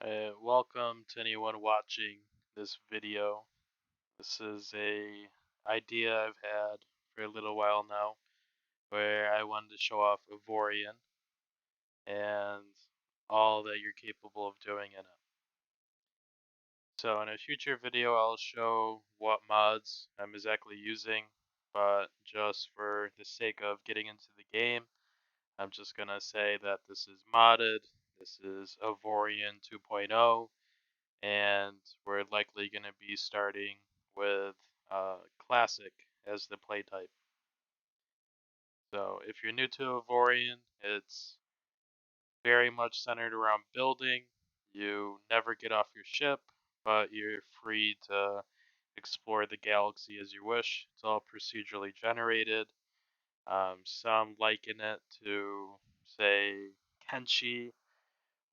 Welcome to anyone watching this video. This is a idea I've had for a little while now, where I wanted to show off Avorion and all that you're capable of doing in it. So in a future video, I'll show what mods I'm exactly using, but just for the sake of getting into the game, I'm just gonna say that this is modded. This is Avorion 2.0. And we're likely going to be starting with Classic as the play type. So if you're new to Avorion, it's very much centered around building. You never get off your ship, but you're free to explore the galaxy as you wish. It's all procedurally generated. Some liken it to, say, Kenshi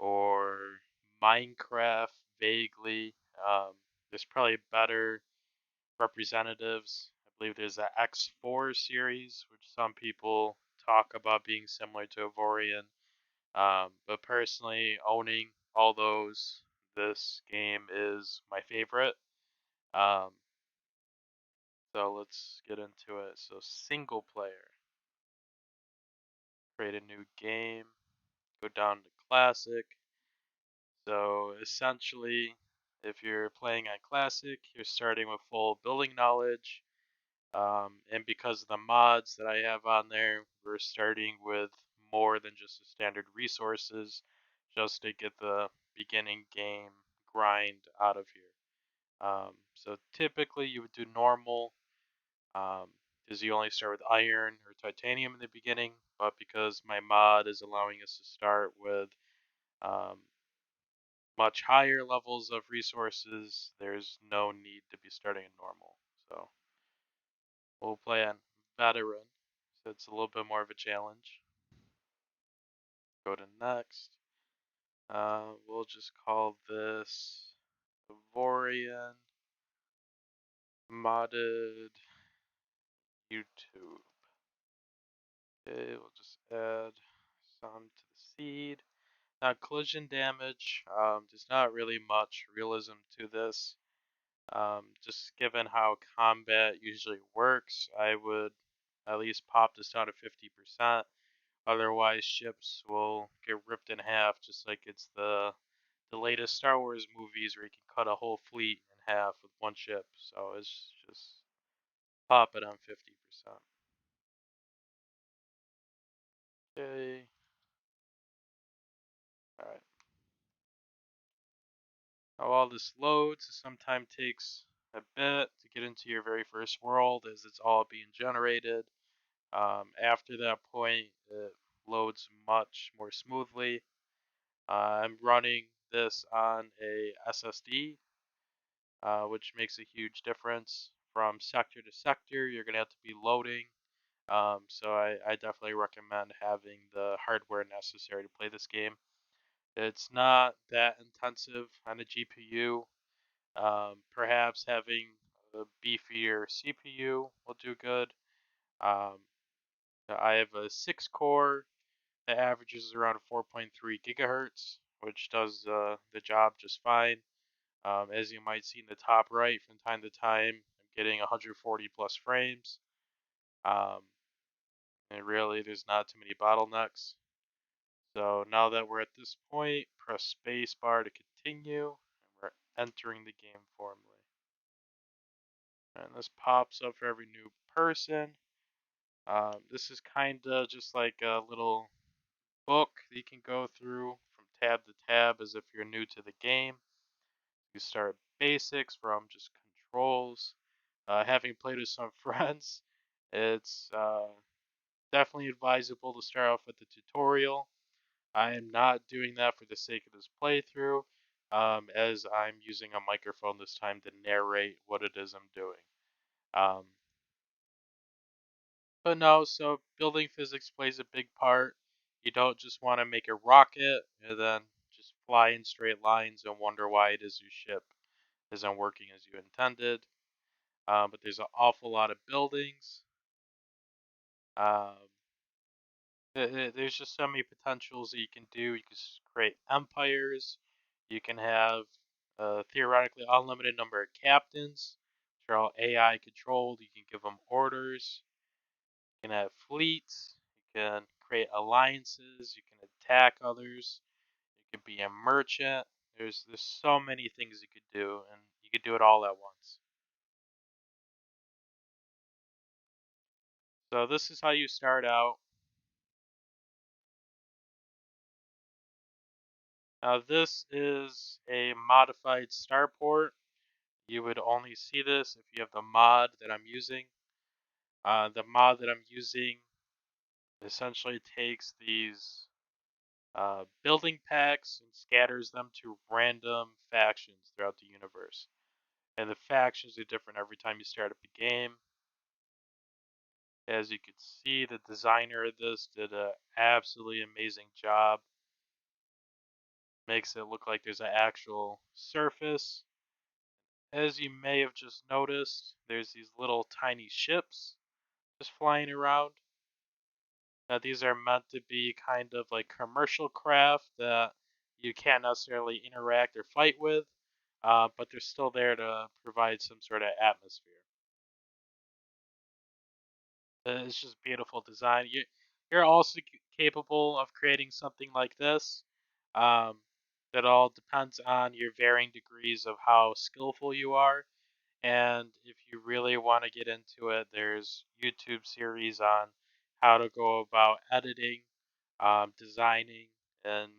or Minecraft vaguely. Um, there's probably better representatives. I believe there's the X4 series, which some people talk about being similar to Avorion. But personally, owning all those, this game is my favorite. Um, so let's get into it. So single player, create a new game, go down to classic. So essentially, if you're playing on classic, you're starting with full building knowledge. And because of the mods that I have on there, we're starting with more than just the standard resources just to get the beginning game grind out of here. So typically you would do normal because you only start with iron or titanium in the beginning, but because my mod is allowing us to start with um, much higher levels of resources, there's no need to be starting in normal. So we'll play on veteran, so it's a little bit more of a challenge. Go to next. We'll just call this Avorion modded YouTube. Okay, we'll just add some to the seed. Now, collision damage, there's not really much realism to this. Just given how combat usually works, I would at least pop this down to 50%. Otherwise, ships will get ripped in half, just like it's the latest Star Wars movies where you can cut a whole fleet in half with one ship. So it's just pop it on 50%. Okay. All right. Now all this loads, it sometimes takes a bit to get into your very first world as it's all being generated. After that point, it loads much more smoothly. I'm running this on a SSD, which makes a huge difference. From sector to sector, you're going to have to be loading. So I definitely recommend having the hardware necessary to play this game. It's not that intensive on a GPU. Perhaps having a beefier CPU will do good. Um, I have a 6 core that averages around 4.3 gigahertz, which does the job just fine. As you might see in the top right, from time to time, I'm getting 140 plus frames. Um, and really, there's not too many bottlenecks. So now that we're at this point, press spacebar to continue, and we're entering the game formally. And this pops up for every new person. This is kind of just like a little book that you can go through from tab to tab as if you're new to the game. You start basics from just controls. Having played with some friends, it's definitely advisable to start off with the tutorial. I am not doing that for the sake of this playthrough, as I'm using a microphone this time to narrate what it is I'm doing. Um, but no, so building physics plays a big part. You don't just want to make a rocket and then just fly in straight lines and wonder why it is your ship isn't working as you intended. But there's an awful lot of buildings. Um, there's just so many potentials that you can do. You can create empires. You can have a theoretically unlimited number of captains, which are all AI controlled. You can give them orders. You can have fleets. You can create alliances. You can attack others. You could be a merchant. There's so many things you could do, and you could do it all at once. So this is how you start out. Now this is a modified starport. You would only see this if you have the mod that I'm using. The mod that I'm using essentially takes these building packs and scatters them to random factions throughout the universe. And the factions are different every time you start up a game. As you can see, the designer of this did an absolutely amazing job. Makes it look like there's an actual surface. As you may have just noticed, there's these little tiny ships just flying around. Now, these are meant to be kind of like commercial craft that you can't necessarily interact or fight with, but they're still there to provide some sort of atmosphere. It's just beautiful design. You're also capable of creating something like this. Um, that all depends on your varying degrees of how skillful you are. And if you really want to get into it, there's YouTube series on how to go about editing, designing, and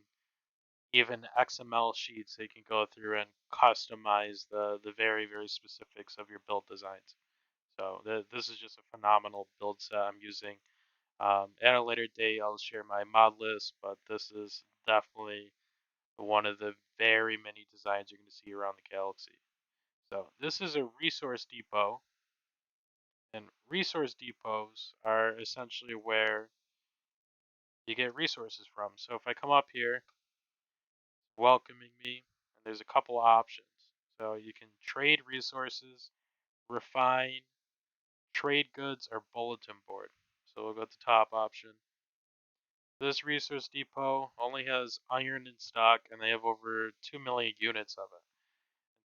even XML sheets that you can go through and customize the very, very specifics of your build designs. So this is just a phenomenal build set I'm using. At a later date, I'll share my mod list, but this is definitely one of the very many designs you're going to see around the galaxy. So this is a resource depot, and resource depots are essentially where you get resources from. So if I come up here, it's welcoming me, and there's a couple options. So you can trade resources, refine, trade goods, or bulletin board. So we'll go to the top option. This resource depot only has iron in stock, and they have over 2 million units of it.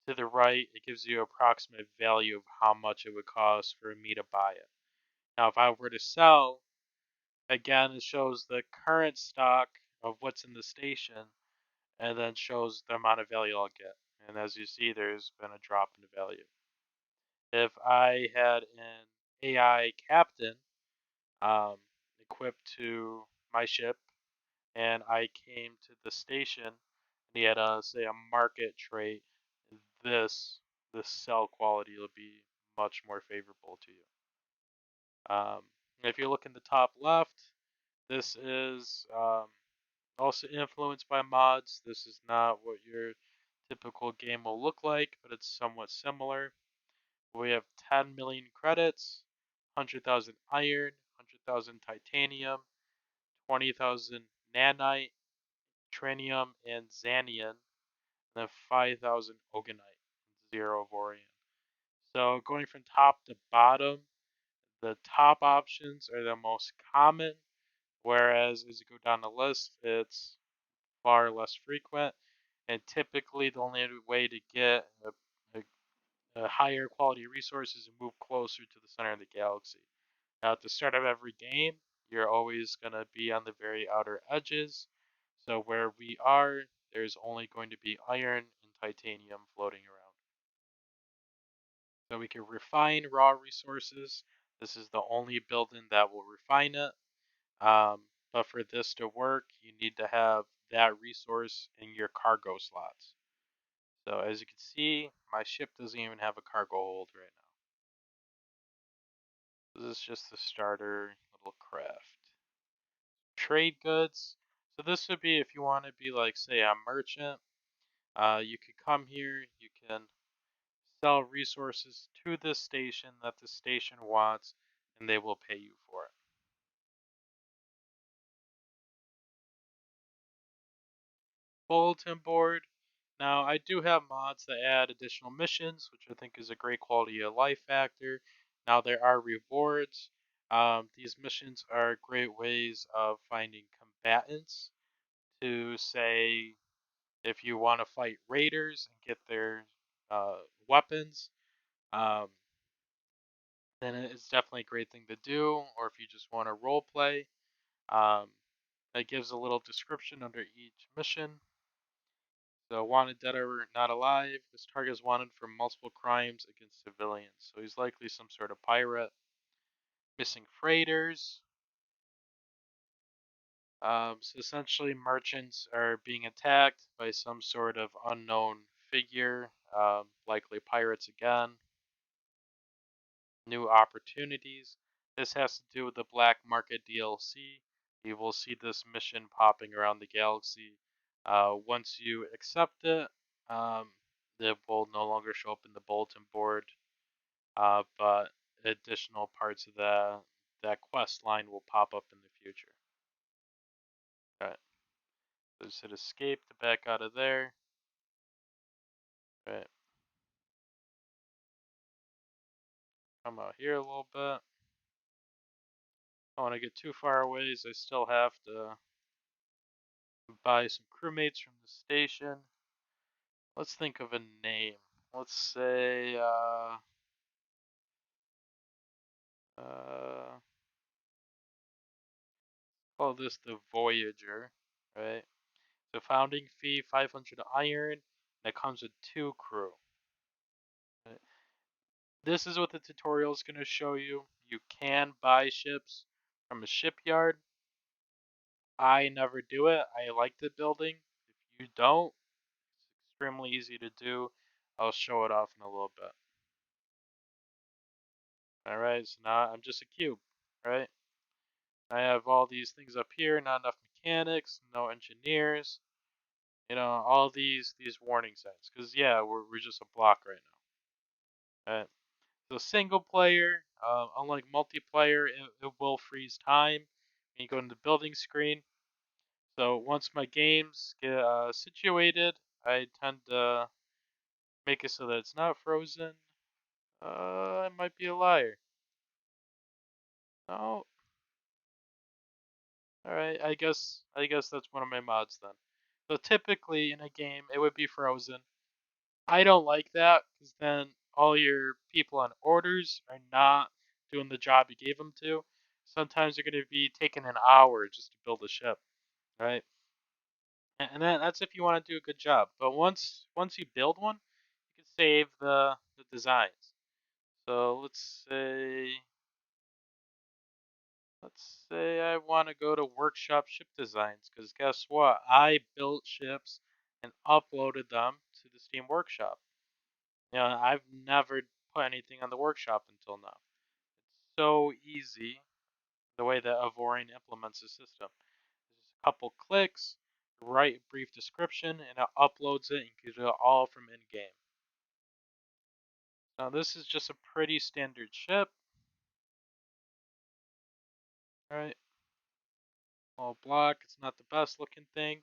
To the right, it gives you approximate value of how much it would cost for me to buy it. Now, if I were to sell, again, it shows the current stock of what's in the station and then shows the amount of value I'll get. And as you see, there's been a drop in value. If I had an AI captain um, equipped to my ship and I came to the station and he had a, say, a market trait, this this cell quality will be much more favorable to you. If you look in the top left, this is also influenced by mods. This is not what your typical game will look like, but it's somewhat similar. We have 10 million credits, 100,000 iron, 100,000 titanium, 20,000 nanite, trinium, and xanium, and then 5,000 ogonite, 0 Avorion. So going from top to bottom, the top options are the most common, whereas as you go down the list, it's far less frequent. And typically, the only way to get a higher quality resource is to move closer to the center of the galaxy. Now, at the start of every game, you're always going to be on the very outer edges. So where we are, there's only going to be iron and titanium floating around. So we can refine raw resources. This is the only building that will refine it. But for this to work, you need to have that resource in your cargo slots. So as you can see, my ship doesn't even have a cargo hold right now. This is just the starter little craft. Trade goods. So this would be if you want to be like, say, a merchant. You could come here, you can sell resources to this station that the station wants, and they will pay you for it. Bulletin board. Now, I do have mods that add additional missions, which I think is a great quality of life factor. Now, there are rewards. These missions are great ways of finding combatants to, say, If you want to fight raiders and get their weapons, um, then it's definitely a great thing to do. Or if you just want to role play, um, it gives a little description under each mission. So wanted dead or not alive. This target is wanted for multiple crimes against civilians. So he's likely some sort of pirate. Missing freighters. So essentially, merchants are being attacked by some sort of unknown figure, likely pirates again. New opportunities. This has to do with the Black Market DLC. You will see this mission popping around the galaxy. Once you accept it, it will no longer show up in the bulletin board, but additional parts of that quest line will pop up in the future. All right. So just hit escape to back out of there. Right. Come out here a little bit. I don't want to get too far away, so I still have to buy some crewmates from the station. Let's think of a name. Let's say, call this the Voyager, right? So founding fee 500 iron. That comes with 2 crew. Right? This is what the tutorial is going to show you. You can buy ships from a shipyard. I never do it. I like the building. If you don't, it's extremely easy to do. I'll show it off in a little bit. Alright, so now I'm just a cube, right? I have all these things up here, not enough mechanics, no engineers, all these warning signs. Because, yeah, we're just a block right now. Right? So single player, unlike multiplayer, it will freeze time when you go into the building screen. So once my games get situated, I tend to make it so that it's not frozen. I might be a liar. No. Alright, I guess that's one of my mods then. So typically in a game it would be frozen. I don't like that because then all your people on orders are not doing the job you gave them to. Sometimes they're going to be taking an hour just to build a ship, right? And that's if you want to do a good job. But once you build one, you can save the designs. So let's say I want to go to workshop ship designs, because guess what? I built ships and uploaded them to the Steam Workshop. I've never put anything on the workshop until now. It's so easy the way that Avorion implements the system. Just a couple clicks, write a brief description, and it uploads it and gives it all from in-game. Now this is just a pretty standard ship. Alright, all black, it's not the best looking thing.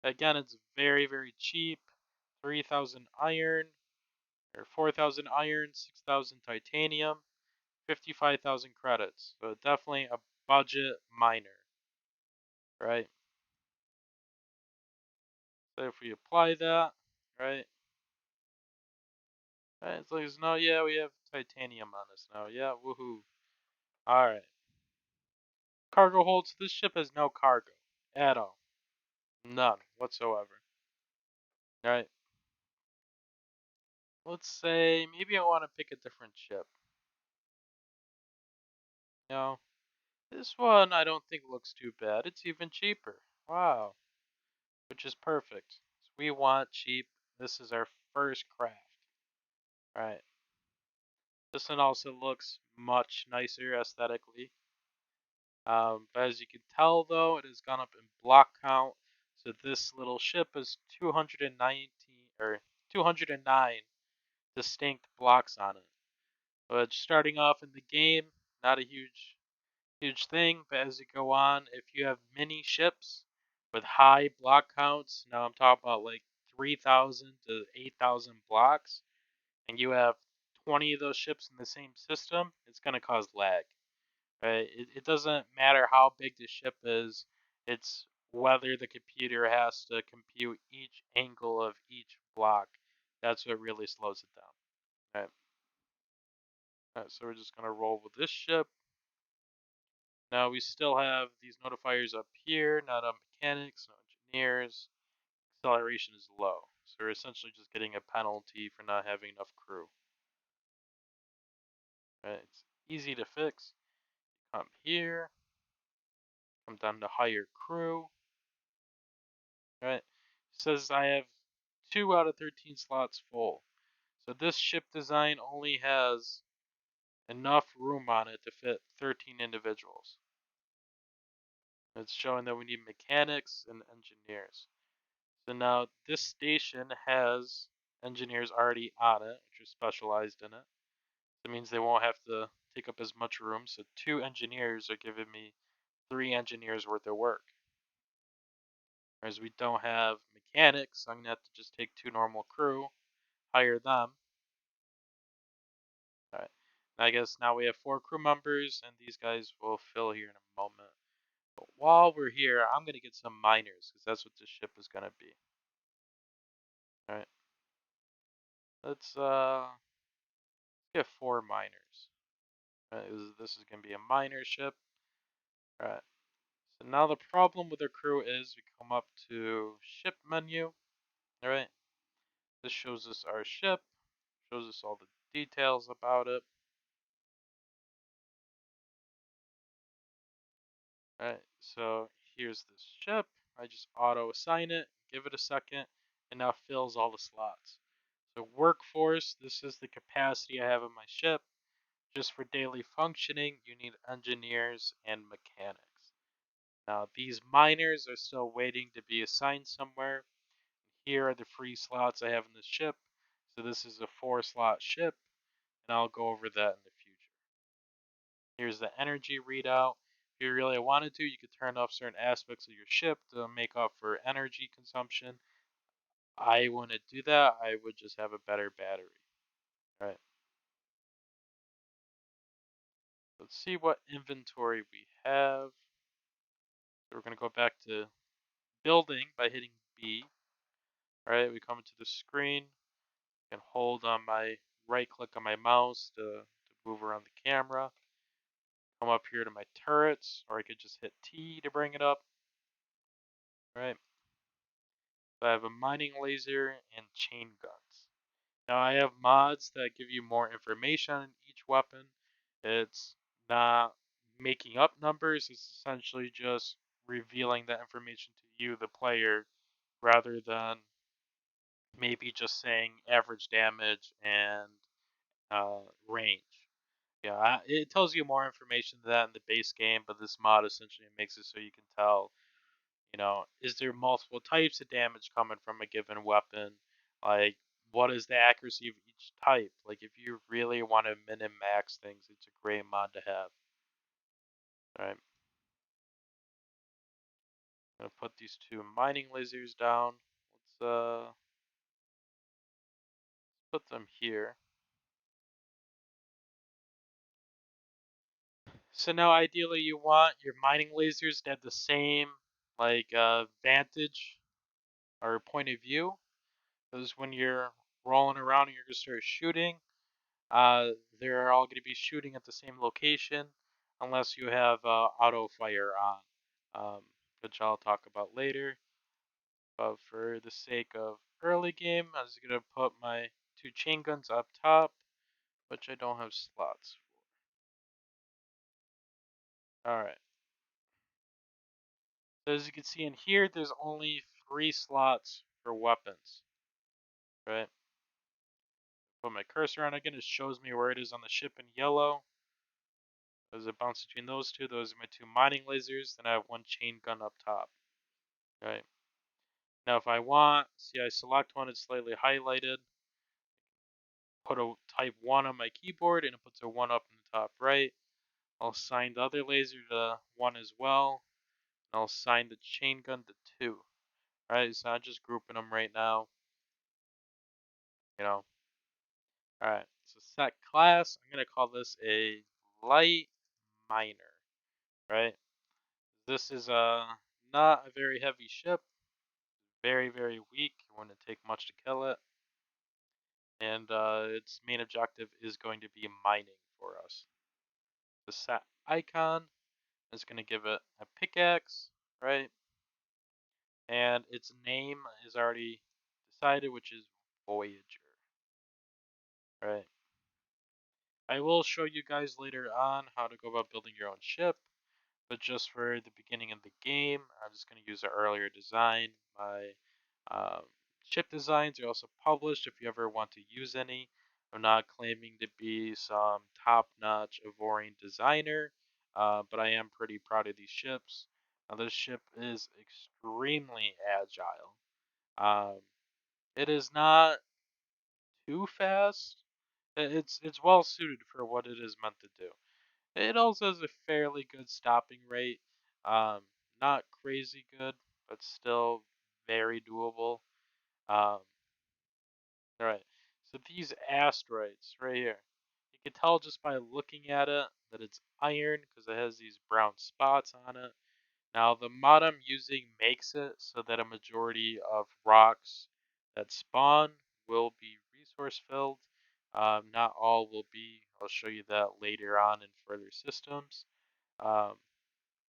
Again, it's very, very cheap. 3,000 iron, or 4,000 iron, 6,000 titanium, 55,000 credits. So definitely a budget miner, right? So if we apply that, right? Right, it's like, no, yeah, we have titanium on us now. Yeah, woohoo. Alright. Cargo holds. This ship has no cargo at all. None whatsoever. Alright. Let's say maybe I want to pick a different ship. No. This one I don't think looks too bad. It's even cheaper. Wow. Which is perfect. So we want cheap. This is our first craft. Alright. This one also looks much nicer aesthetically. But as you can tell though, it has gone up in block count. So this little ship is 219 or 209 distinct blocks on it. But starting off in the game, not a huge thing, but as you go on, if you have mini ships with high block counts, now I'm talking about like 3,000 to 8,000 blocks, and you have 20 of those ships in the same system, it's going to cause lag. Right? It doesn't matter how big the ship is, it's whether the computer has to compute each angle of each block. That's what really slows it down. Right. Alright, so we're just gonna roll with this ship. Now we still have these notifiers up here, not on mechanics, no engineers. Acceleration is low. So we're essentially just getting a penalty for not having enough crew. Right, it's easy to fix. Come here, come down to hire crew. Right, it says I have 2 out of 13 slots full. So this ship design only has enough room on it to fit 13 individuals. It's showing that we need mechanics and engineers. So now this station has engineers already on it, which are specialized in it. That means they won't have to take up as much room. So 2 engineers are giving me 3 engineers worth of work. Whereas we don't have mechanics, so I'm gonna have to just take 2 normal crew, hire them. Alright. I guess now we have 4 crew members, and these guys will fill here in a moment. But while we're here, I'm gonna get some miners, because that's what this ship is gonna be. Alright. Let's get 4 miners. This is gonna be a miner ship. Alright. So now the problem with our crew is we come up to ship menu. Alright. This shows us our ship, shows us all the details about it. Alright, so here's this ship. I just auto assign it, give it a second, and now fills all the slots. So workforce, this is the capacity I have in my ship. Just for daily functioning, you need engineers and mechanics. Now these miners are still waiting to be assigned somewhere. Here are the free slots I have in the ship. So this is a 4-slot ship, and I'll go over that in the future. Here's the energy readout. If you really wanted to, you could turn off certain aspects of your ship to make up for energy consumption. I wouldn't do that. I would just have a better battery. All right. Let's see what inventory we have. So we're going to go back to building by hitting B. All right, we come into the screen. I can hold on my right click on my mouse to move around the camera. Come up here to my turrets, or I could just hit T to bring it up. All right. So I have a mining laser and chain guns. Now I have mods that give you more information on each weapon. It's not making up numbers, it's essentially just revealing that information to you, the player, rather than maybe just saying average damage and range. Yeah, it tells you more information than that in the base game, but this mod essentially makes it so you can tell, is there multiple types of damage coming from a given weapon? Like, what is the accuracy of each type? Like, if you really want to min and max things, it's a great mod to have. Alright. I'm gonna put these 2 mining lasers down. Let's put them here. So now ideally you want your mining lasers to have the same like vantage or point of view. Because when you're rolling around and you're gonna start shooting, they're all gonna be shooting at the same location unless you have auto fire on, which I'll talk about later. But for the sake of early game, I was gonna put my 2 chain guns up top, which I don't have slots for. Alright. So as you can see in here, there's only 3 slots for weapons. Right? Put my cursor on again, it shows me where it is on the ship in yellow. As it bounces between those 2, those are my 2 mining lasers. Then I have 1 chain gun up top. Right? Now if I want, see I select one, it's slightly highlighted. Put a type 1 on my keyboard and it puts a 1 up in the top right. I'll assign the other laser to 1 as well. And I'll assign the chain gun to 2. Alright, so I'm just grouping them right now. You know. Alright, so set class, I'm going to call this a light miner. Right? This is not a very heavy ship, very, very weak. It wouldn't take much to kill it. And its main objective is going to be mining for us. The set icon is going to give it a pickaxe, right? And its name is already decided, which is Voyager, right? I will show you guys later on how to go about building your own ship, but just for the beginning of the game, I'm just going to use an earlier design. My um, ship designs are also published if you ever want to use any. I'm not claiming to be some top-notch Avorion designer, but I am pretty proud of these ships. Now, this ship is extremely agile. Um, it is not too fast. It's well suited for what it is meant to do. It also has a fairly good stopping rate. Um, Not crazy good, but still very doable. Um, all right. So these asteroids right here, you can tell just by looking at it that it's iron because it has these brown spots on it. Now the mod I'm using makes it so that a majority of rocks that spawn will be resource filled. Not all will be. I'll show you that later on in further systems. Um,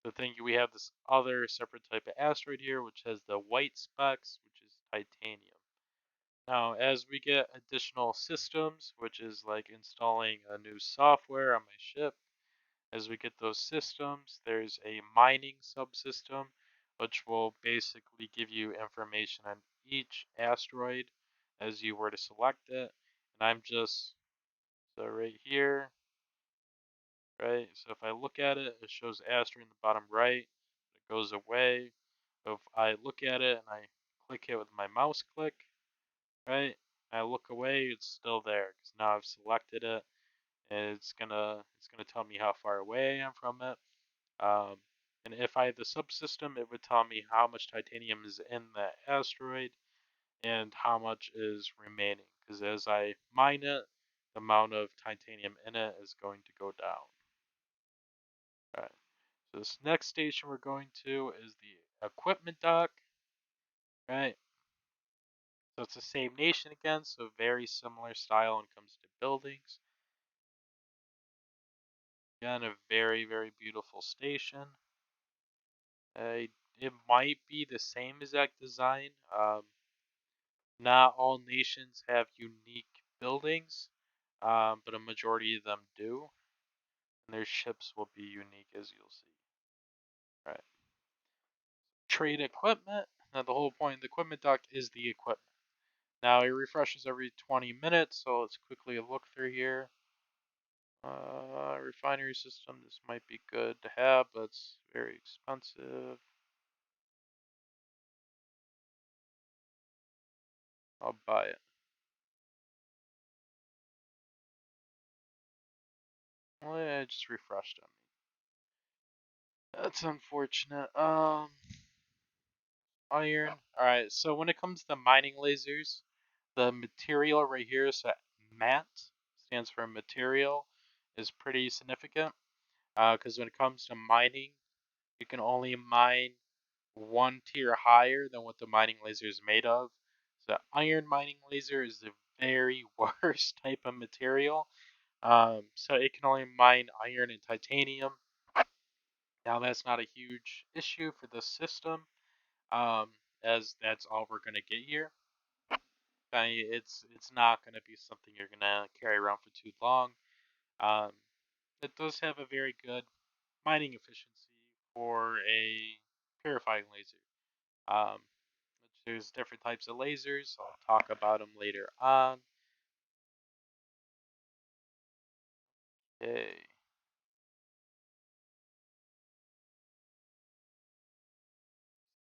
the thing we have this other separate type of asteroid here, which has the white specks, which is titanium. Now, as we get additional systems, which is like installing a new software on my ship, as we get those systems, there's a mining subsystem, which will basically give you information on each asteroid as you were to select it. And I'm just, so right here, right? So if I look at it, it shows asteroid in the bottom right. It goes away. If I look at it and I click it with my mouse click, right? I look away, it's still there because now I've selected it. And it's gonna tell me how far away I am from it. Um, and if I had the subsystem, it would tell me how much titanium is in that asteroid and how much is remaining. Because as I mine it, the amount of titanium in it is going to go down. All right. So this next station we're going to is the equipment dock. Right. So it's the same nation again, so very similar style when it comes to buildings. Again, a very, very beautiful station. It might be the same exact design. Not all nations have unique buildings, but a majority of them do. And their ships will be unique, as you'll see. All right. Trade equipment. Now, the whole point of the equipment dock is the equipment. Now, it refreshes every 20 minutes, so let's quickly look through here. Refinery system, this might be good to have, but it's very expensive. I'll buy it. Well, yeah, it just refreshed on me. That's unfortunate. Iron. Alright, so when it comes to mining lasers, the material right here, so MAT stands for material, is pretty significant. Because when it comes to mining, you can only mine one tier higher than what the mining laser is made of. So iron mining laser is the very worst type of material. So it can only mine iron and titanium. Now that's not a huge issue for the system, as that's all we're gonna get here. It's not gonna be something you're gonna carry around for too long. Um, it does have a very good mining efficiency for a purifying laser. Um, there's different types of lasers. I'll talk about them later on. Okay.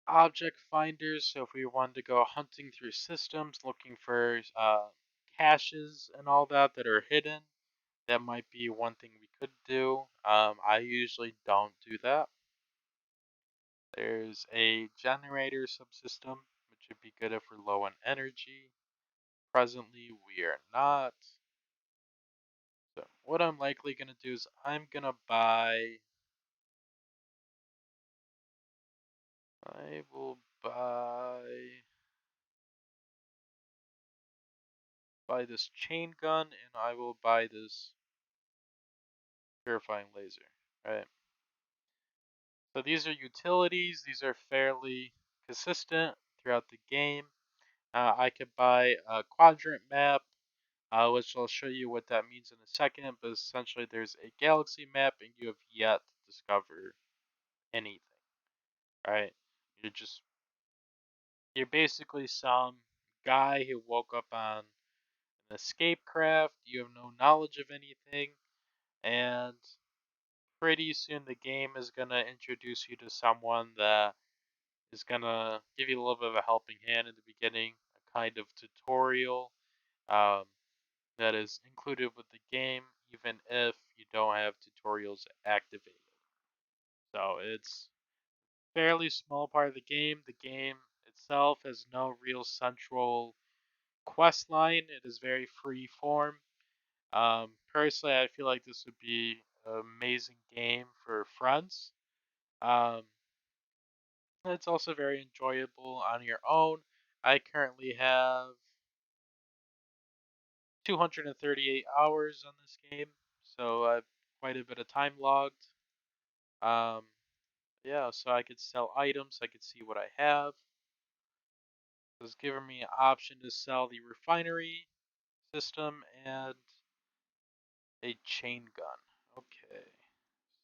Object finders. So if we wanted to go hunting through systems, looking for caches and all that are hidden, that might be one thing we could do. I usually don't do that. There's a generator subsystem, which would be good if we're low on energy. Presently, we are not. So what I'm likely going to do is I'm going to buy I will buy this chain gun, and I will buy this purifying laser. Right. So these are utilities. These are fairly consistent throughout the game. I could buy a quadrant map, which I'll show you what that means in a second. But essentially, there's a galaxy map, and you have yet to discover anything. Right? You're basically some guy who woke up on an escape craft. You have no knowledge of anything, and pretty soon the game is gonna introduce you to someone that is gonna give you a little bit of a helping hand in the beginning, a kind of tutorial um, that is included with the game, even if you don't have tutorials activated. So it's fairly small part of the game. The game itself has no real central quest line. It is very free form. Personally, I feel like this would be an amazing game for friends. Um, it's also very enjoyable on your own. I currently have 238 hours on this game, so I've quite a bit of time logged. Um, yeah, so I could sell items, I could see what I have. It's giving me an option to sell the refinery system and a chain gun. Okay,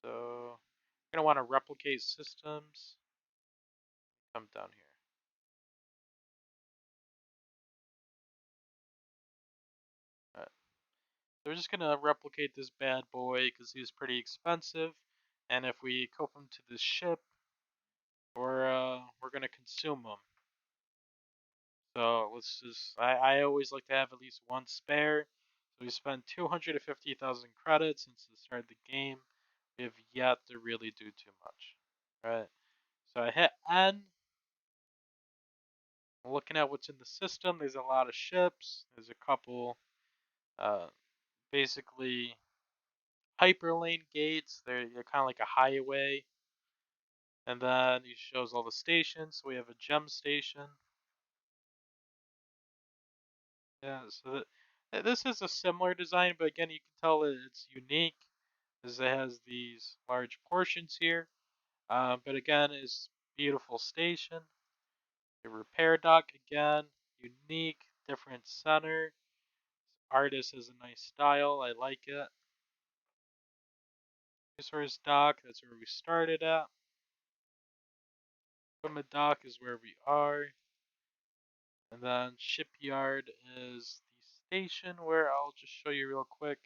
so I'm gonna want to replicate systems. Come down here. Alright. So we're just gonna replicate this bad boy because he's pretty expensive, and if we equip him to this ship, we're gonna consume him. So let's just I always like to have at least one spare. So we spent 250,000 credits since the start of the game. We have yet to really do too much. Right. So I hit N. Looking at what's in the system, there's a lot of ships. There's a couple uh, basically hyperlane gates. They're kind of like a highway. And then it shows all the stations. So we have a gem station. Yeah, so this is a similar design, but again, you can tell that it's unique as it has these large portions here. But again, it's beautiful station. The repair dock again, unique, different center. Artist has a nice style. I like it. Resource dock, that's where we started at. Equipment dock is where we are. And then shipyard is the station where I'll just show you real quick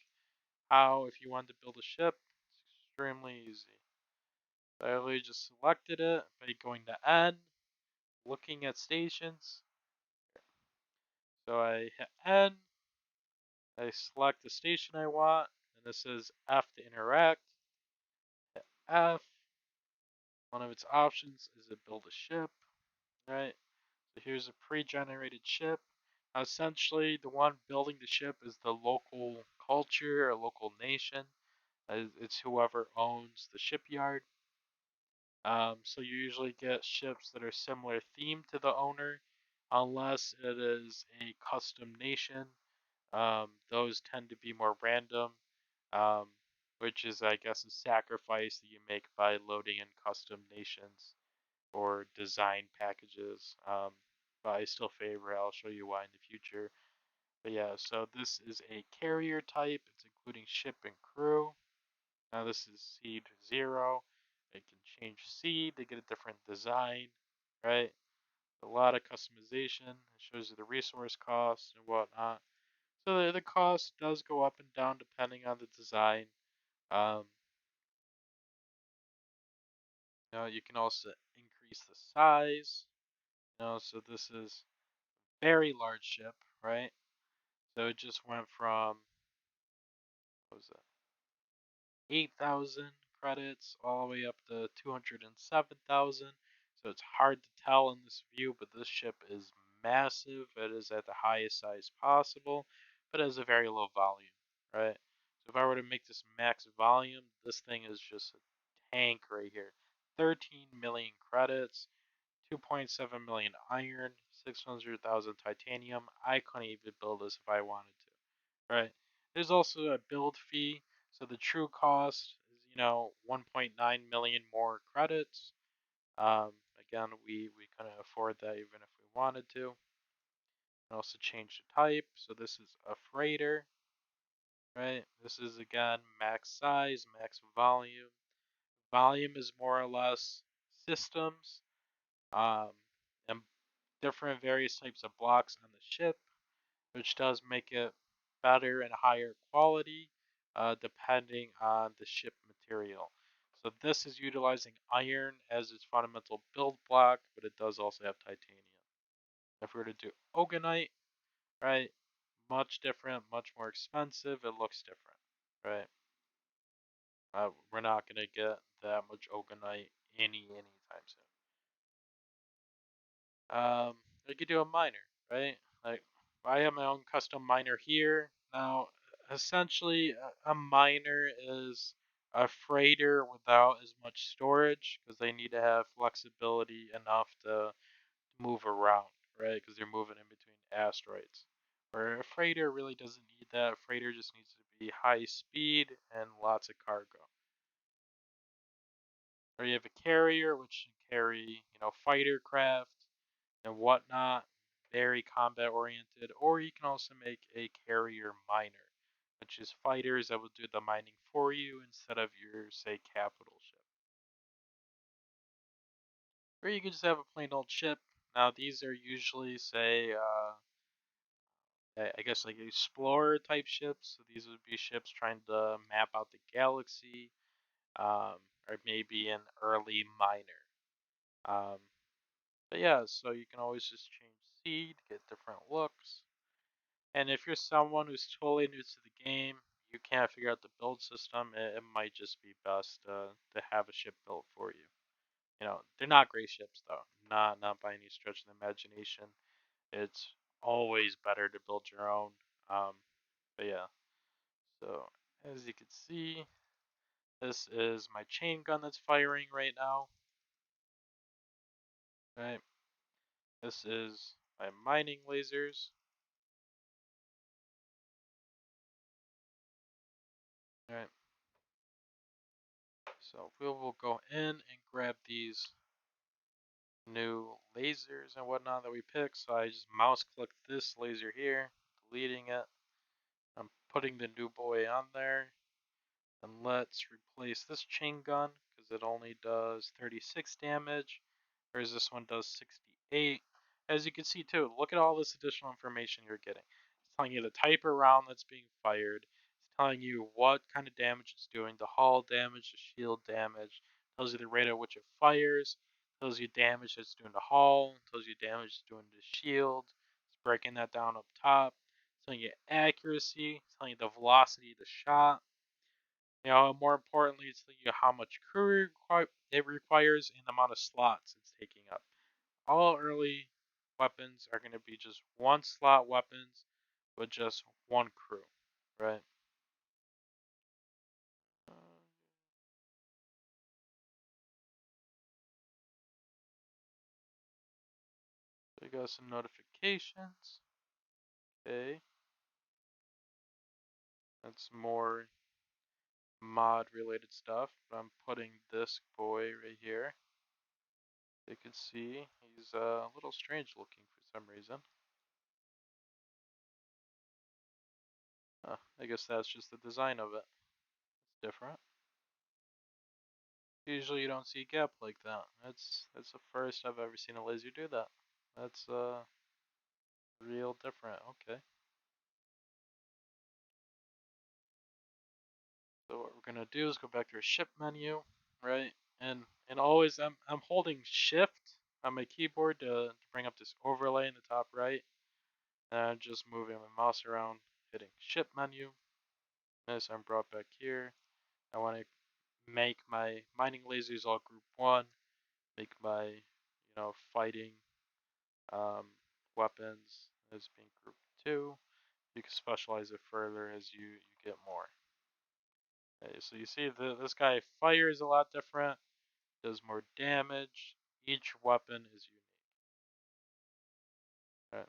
how, if you want to build a ship, it's extremely easy. So I literally just selected it by going to N, looking at stations. So I hit N, I select the station I want, and this is F to interact. Hit F. One of its options is to build a ship, right? So here's a pre-generated ship. Now essentially, the one building the ship is the local culture or local nation. It's whoever owns the shipyard. So you usually get ships that are similar theme to the owner, unless it is a custom nation. Those tend to be more random, um, which is, I guess, a sacrifice that you make by loading in custom nations or design packages. But I still favor it. I'll show you why in the future. But yeah, so this is a carrier type. It's including ship and crew. Now this is seed 0. It can change seed to get a different design, right? A lot of customization. It shows you the resource costs and whatnot. So the cost does go up and down depending on the design. Um, you can also increase the size. So this is very large ship, right? So it just went from, what was it, 8,000 credits all the way up to 207,000. So it's hard to tell in this view, but this ship is massive. It is at the highest size possible, but it has a very low volume, right? So if I were to make this max volume, this thing is just a tank right here. 13 million credits, 2.7 million iron, 600,000 titanium. I couldn't even build this if I wanted to, right? There's also a build fee, so the true cost is, 1.9 million more credits. Again, we couldn't afford that even if we wanted to. You can also change the type, so this is a freighter, right? This is again max size, max volume. Volume is more or less systems, um, and different various types of blocks on the ship, which does make it better and higher quality, depending on the ship material. So this is utilizing iron as its fundamental build block, but it does also have titanium. If we were to do ogonite, right, much different, much more expensive. It looks different, right? We're not gonna get that much ogonite anytime soon. I could do a miner, right? Like I have my own custom miner here. Now, essentially, a miner is a freighter without as much storage because they need to have flexibility enough to move around, right? Because they're moving in between asteroids. Where a freighter really doesn't need that. A freighter just needs to be high speed and lots of cargo. Or you have a carrier, which can carry, fighter craft and whatnot, very combat oriented. Or you can also make a carrier miner, which is fighters that will do the mining for you instead of your, say, capital ship. Or you can just have a plain old ship. Now, these are usually, say, I guess like explorer type ships. So these would be ships trying to map out the galaxy, um, or maybe an early miner. Um, but yeah, so you can always just change seed, get different looks. And if you're someone who's totally new to the game, you can't figure out the build system, it might just be best to have a ship built for you. They're not great ships though, not by any stretch of the imagination. It's always better to build your own. Um, but yeah, so as you can see, this is my chain gun that's firing right now. Right, this is my mining lasers. Right, so we will go in and grab these new lasers and whatnot that we picked. So I just mouse click this laser here, deleting it. I'm putting the new boy on there. And let's replace this chain gun because it only does 36 damage, whereas this one does 68. As you can see too, look at all this additional information you're getting. It's telling you the type of round that's being fired. It's telling you what kind of damage it's doing, the hull damage, the shield damage. It tells you the rate at which it fires. It tells you damage it's doing the hull. It tells you damage it's doing the shield. It's breaking that down up top. It's telling you accuracy. It's telling you the velocity of the shot. More importantly, it's telling you how much crew it requires and the amount of slots it's taking up. All early weapons are going to be just one slot weapons with just one crew, right? We got some notifications. Okay, that's more mod related stuff. But I'm putting this boy right here. You can see he's a little strange looking for some reason. I guess that's just the design of it. It's different. Usually you don't see a gap like that. That's the first I've ever seen a laser do that. That's real different. Okay. So what we're gonna do is go back to our ship menu, right? And always I'm holding shift on my keyboard to bring up this overlay in the top right. And I'm just moving my mouse around, hitting ship menu. As I'm brought back here. I want to make my mining lasers all group one, make my fighting um, weapons as being group 2. You can specialize it further as you get more. Okay, so you see this guy fires a lot different, does more damage. Each weapon is unique. Alright,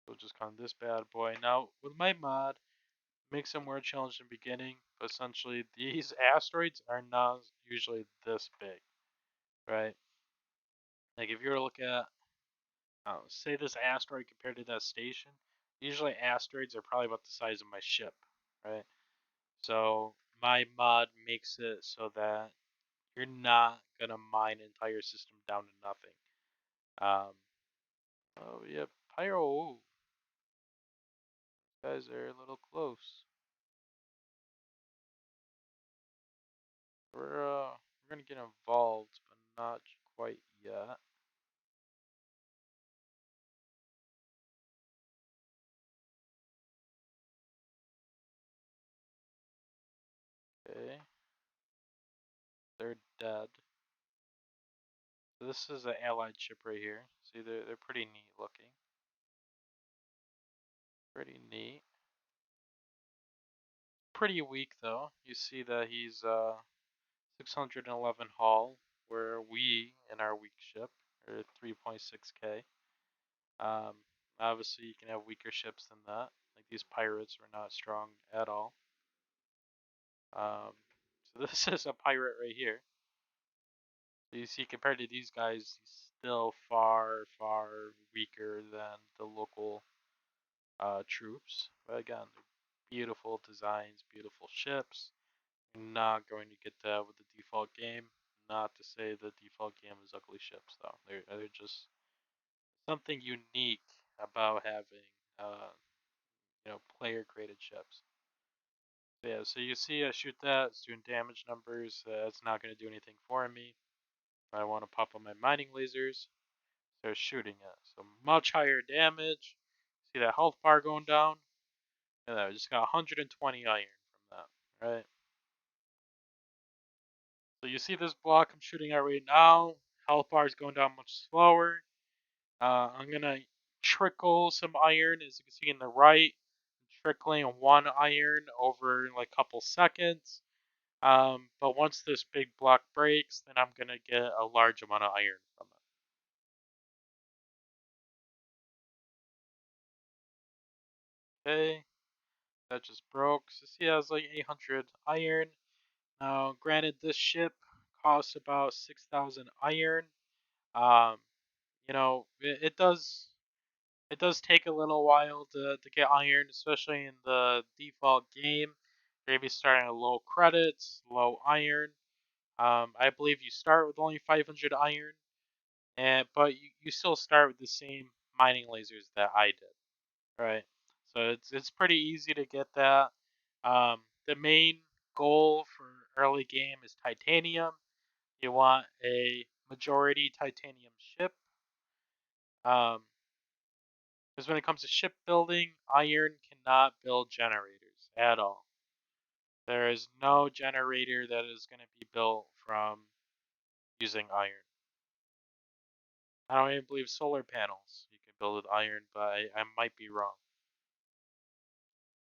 so just on this bad boy. Now, with my mod, makes them more challenging in the beginning, but essentially these asteroids are not usually this big, right? Like if you were to look at, say this asteroid compared to that station, usually asteroids are probably about the size of my ship, right? So my mod makes it so that you're not gonna mine an entire system down to nothing. Oh yeah, Pyro, ooh, guys are a little close. We're gonna get involved, but not quite yet. Okay, they're dead. So this is an allied ship right here. See, they're pretty neat looking. Pretty neat. Pretty weak though. You see that he's 611 hull, where we in our weak ship are 3.6k. Um, Obviously you can have weaker ships than that. Like these pirates are not strong at all. So this is a pirate right here. So you see, compared to these guys, he's still far, far weaker than the local troops. But again, beautiful designs, beautiful ships. You're not going to get that with the default game. Not to say the default game is ugly ships, though. They're just something unique about having, player created ships. So yeah, so you see, I shoot that. It's doing damage numbers. It's not going to do anything for me. I want to pop on my mining lasers. They're shooting it. So much higher damage. See that health bar going down? And I just got 120 iron from that, right? So you see this block I'm shooting at right now. Health bar is going down much slower. I'm gonna trickle some iron, as you can see in the right, trickling one iron over like a couple seconds. But once this big block breaks, then I'm gonna get a large amount of iron from it. Okay, that just broke. So see, I has like 800 iron. Now, granted, this ship costs about 6,000 iron. Um, it does take a little while to get iron, especially in the default game. You're maybe starting at low credits, low iron. I believe you start with only 500 iron, but you still start with the same mining lasers that I did, right? So it's pretty easy to get that. The main goal for early game is titanium. You want a majority titanium ship. Because when it comes to shipbuilding, iron cannot build generators at all. There is no generator that is going to be built from using iron. I don't even believe solar panels you can build with iron, but I might be wrong.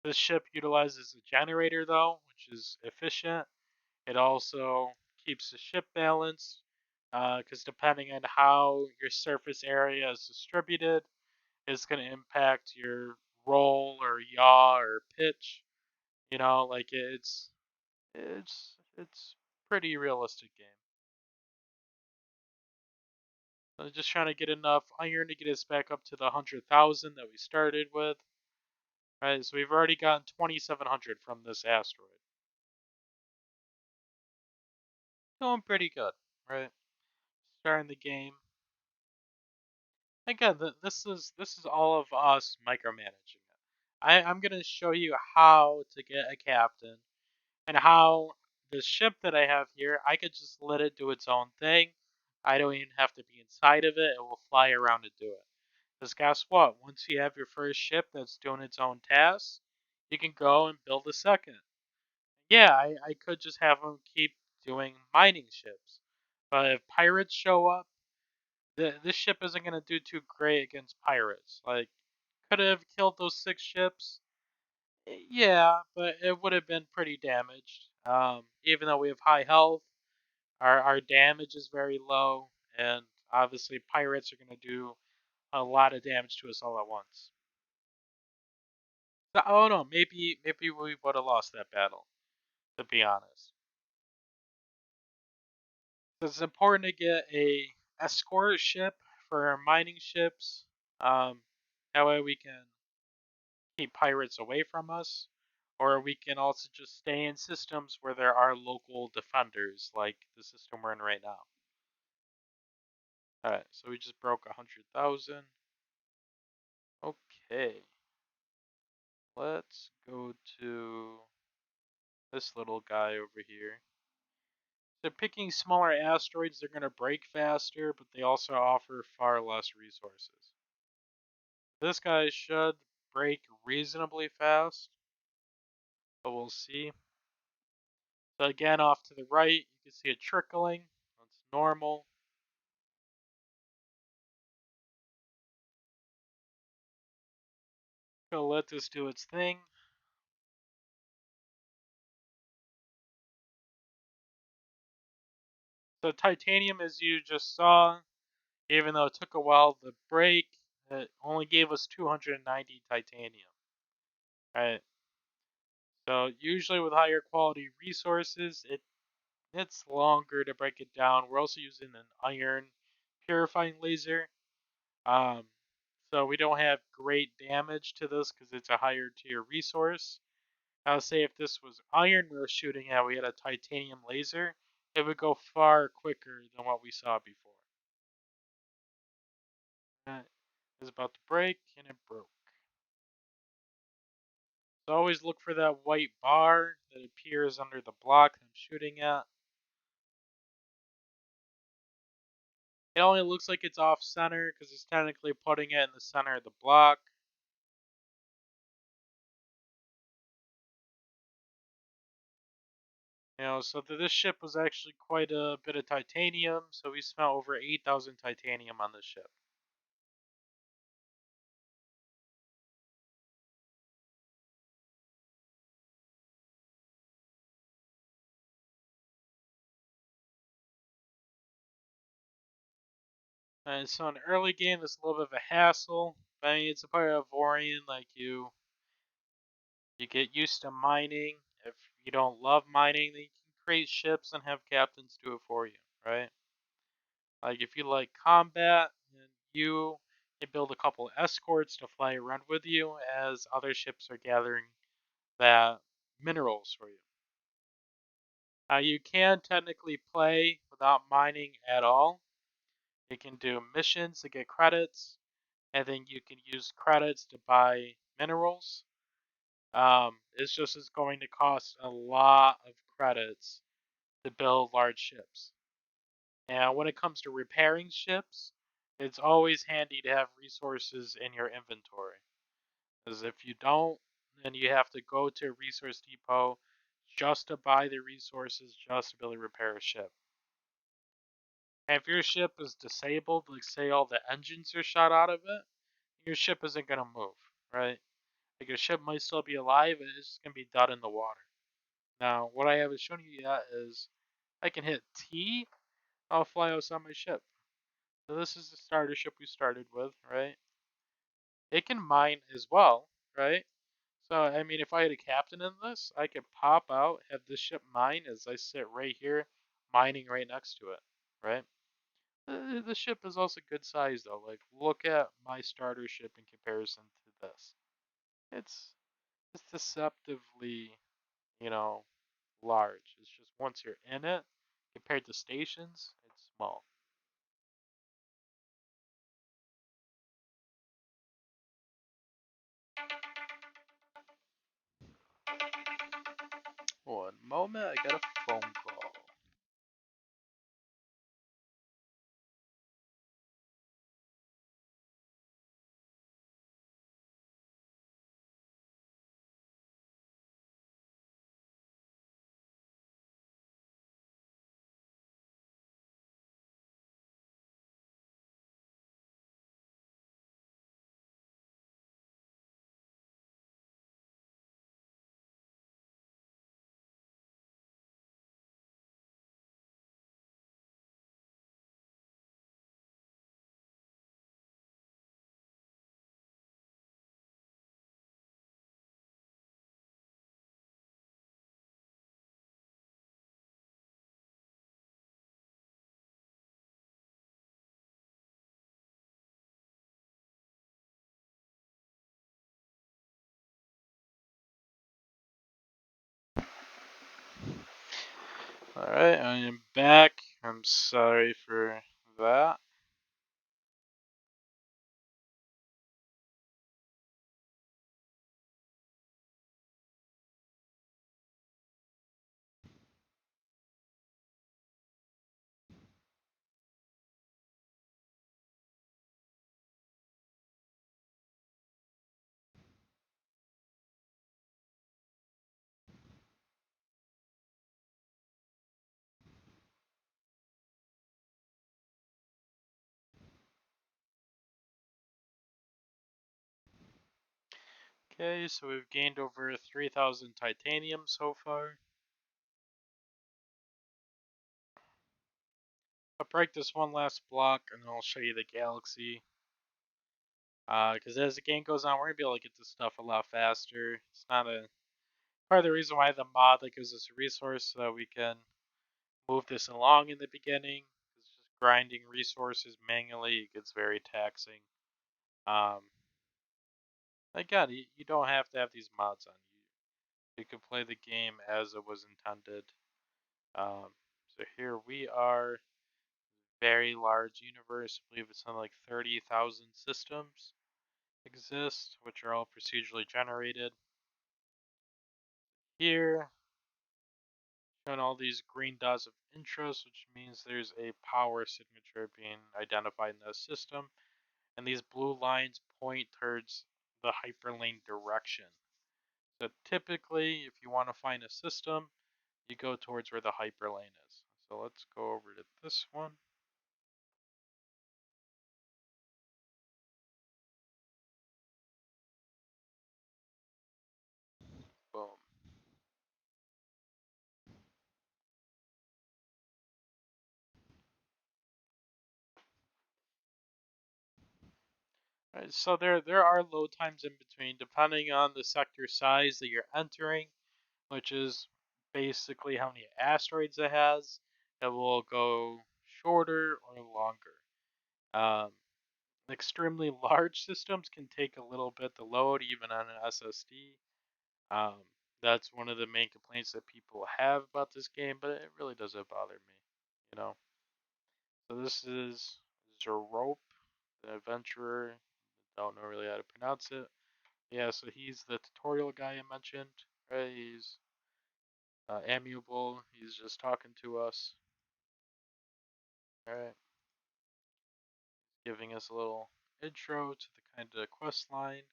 This ship utilizes a generator though, which is efficient. It also keeps the ship balanced, because depending on how your surface area is distributed, it's going to impact your roll or yaw or pitch. Like it's pretty realistic game. I'm just trying to get enough iron to get us back up to the 100,000 that we started with. Right, so we've already gotten 2,700 from this asteroid. Going pretty good, right? Starting the game. Again, this is all of us micromanaging it. I'm gonna show you how to get a captain and how the ship that I have here, I could just let it do its own thing. I don't even have to be inside of it. It will fly around and do it. Because guess what? Once you have your first ship that's doing its own tasks, you can go and build a second. Yeah, I could just have them keep doing mining ships. But if pirates show up, this ship isn't going to do too great against pirates. Like, could have killed those 6 ships? Yeah, but it would have been pretty damaged. Even though we have high health, our damage is very low, and obviously pirates are going to do a lot of damage to us all at once. Oh no, maybe we would have lost that battle, to be honest. So it's important to get a escort ship for our mining ships. That way we can keep pirates away from us, or we can also just stay in systems where there are local defenders, like the system we're in right now. Alright, so we just broke 100,000. Okay. Let's go to this little guy over here. They're picking smaller asteroids, they're going to break faster, but they also offer far less resources. This guy should break reasonably fast, but we'll see. So again, off to the right, you can see it trickling. That's normal. Gonna let this do its thing. So titanium, as you just saw, even though it took a while to break, it only gave us 290 titanium. Right. So usually with higher quality resources, it's longer to break it down. We're also using an iron purifying laser. Um, so we don't have great damage to this because it's a higher tier resource. I'll say if this was iron we were shooting at, we had a titanium laser, it would go far quicker than what we saw before. That is about to break, and it broke. So always look for that white bar that appears under the block I'm shooting at. It only looks like it's off center because it's technically putting it in the center of the block. So this ship was actually quite a bit of titanium, so we spent over 8,000 titanium on this ship. And so in the early game, it's a little bit of a hassle. But I mean, it's a part of Avorion, like you get used to mining. If you don't love mining, then you can create ships and have captains do it for you, right? Like if you like combat, then you can build a couple escorts to fly around with you as other ships are gathering that minerals for you. Now you can technically play without mining at all. You can do missions to get credits, and then you can use credits to buy minerals. It's going to cost a lot of credits to build large ships. And when it comes to repairing ships, it's always handy to have resources in your inventory. Because if you don't, then you have to go to a resource depot just to buy the resources, just to be able to repair a ship. And if your ship is disabled, like say all the engines are shot out of it, your ship isn't going to move, right? Like your ship might still be alive, it's just going to be dead in the water. Now, what I haven't shown you yet is I can hit T, I'll fly outside my ship. So this is the starter ship we started with, right? It can mine as well, right? So, I mean, if I had a captain in this, I could pop out, have this ship mine as I sit right here, mining right next to it, right? The ship is also good size though. Like, look at my starter ship in comparison to this. It's deceptively, you know, large. It's just once you're in it, compared to stations, it's small. One moment, I got a phone call. Alright, I am back. I'm sorry for that. Okay, so we've gained over 3,000 titanium so far. I'll break this one last block and then I'll show you the galaxy. Because as the game goes on, we're going to be able to get this stuff a lot faster. It's not a part of the reason why the mod that gives us a resource so that we can move this along in the beginning. It's just grinding resources manually, it gets very taxing. Again, you don't have to have these mods on. You can play the game as it was intended. So here we are, very large universe. I believe it's something like 30,000 systems exist, which are all procedurally generated. Here, showing all these green dots of interest, which means there's a power signature being identified in the system, and these blue lines point towards the hyperlane direction. So typically, if you want to find a system, you go towards where the hyperlane is. So let's go over to this one. Boom. Right, so there are load times in between, depending on the sector size that you're entering, which is basically how many asteroids it has. It will go shorter or longer. Um, Extremely large systems can take a little bit to load, even on an SSD. Um, that's one of the main complaints that people have about this game, but it really doesn't bother me, you know. So this is Zerope, the adventurer. Don't know really how to pronounce it. Yeah, so he's the tutorial guy I mentioned, right? He's amiable. He's just talking to us, all right? Giving us a little intro to the kind of quest line.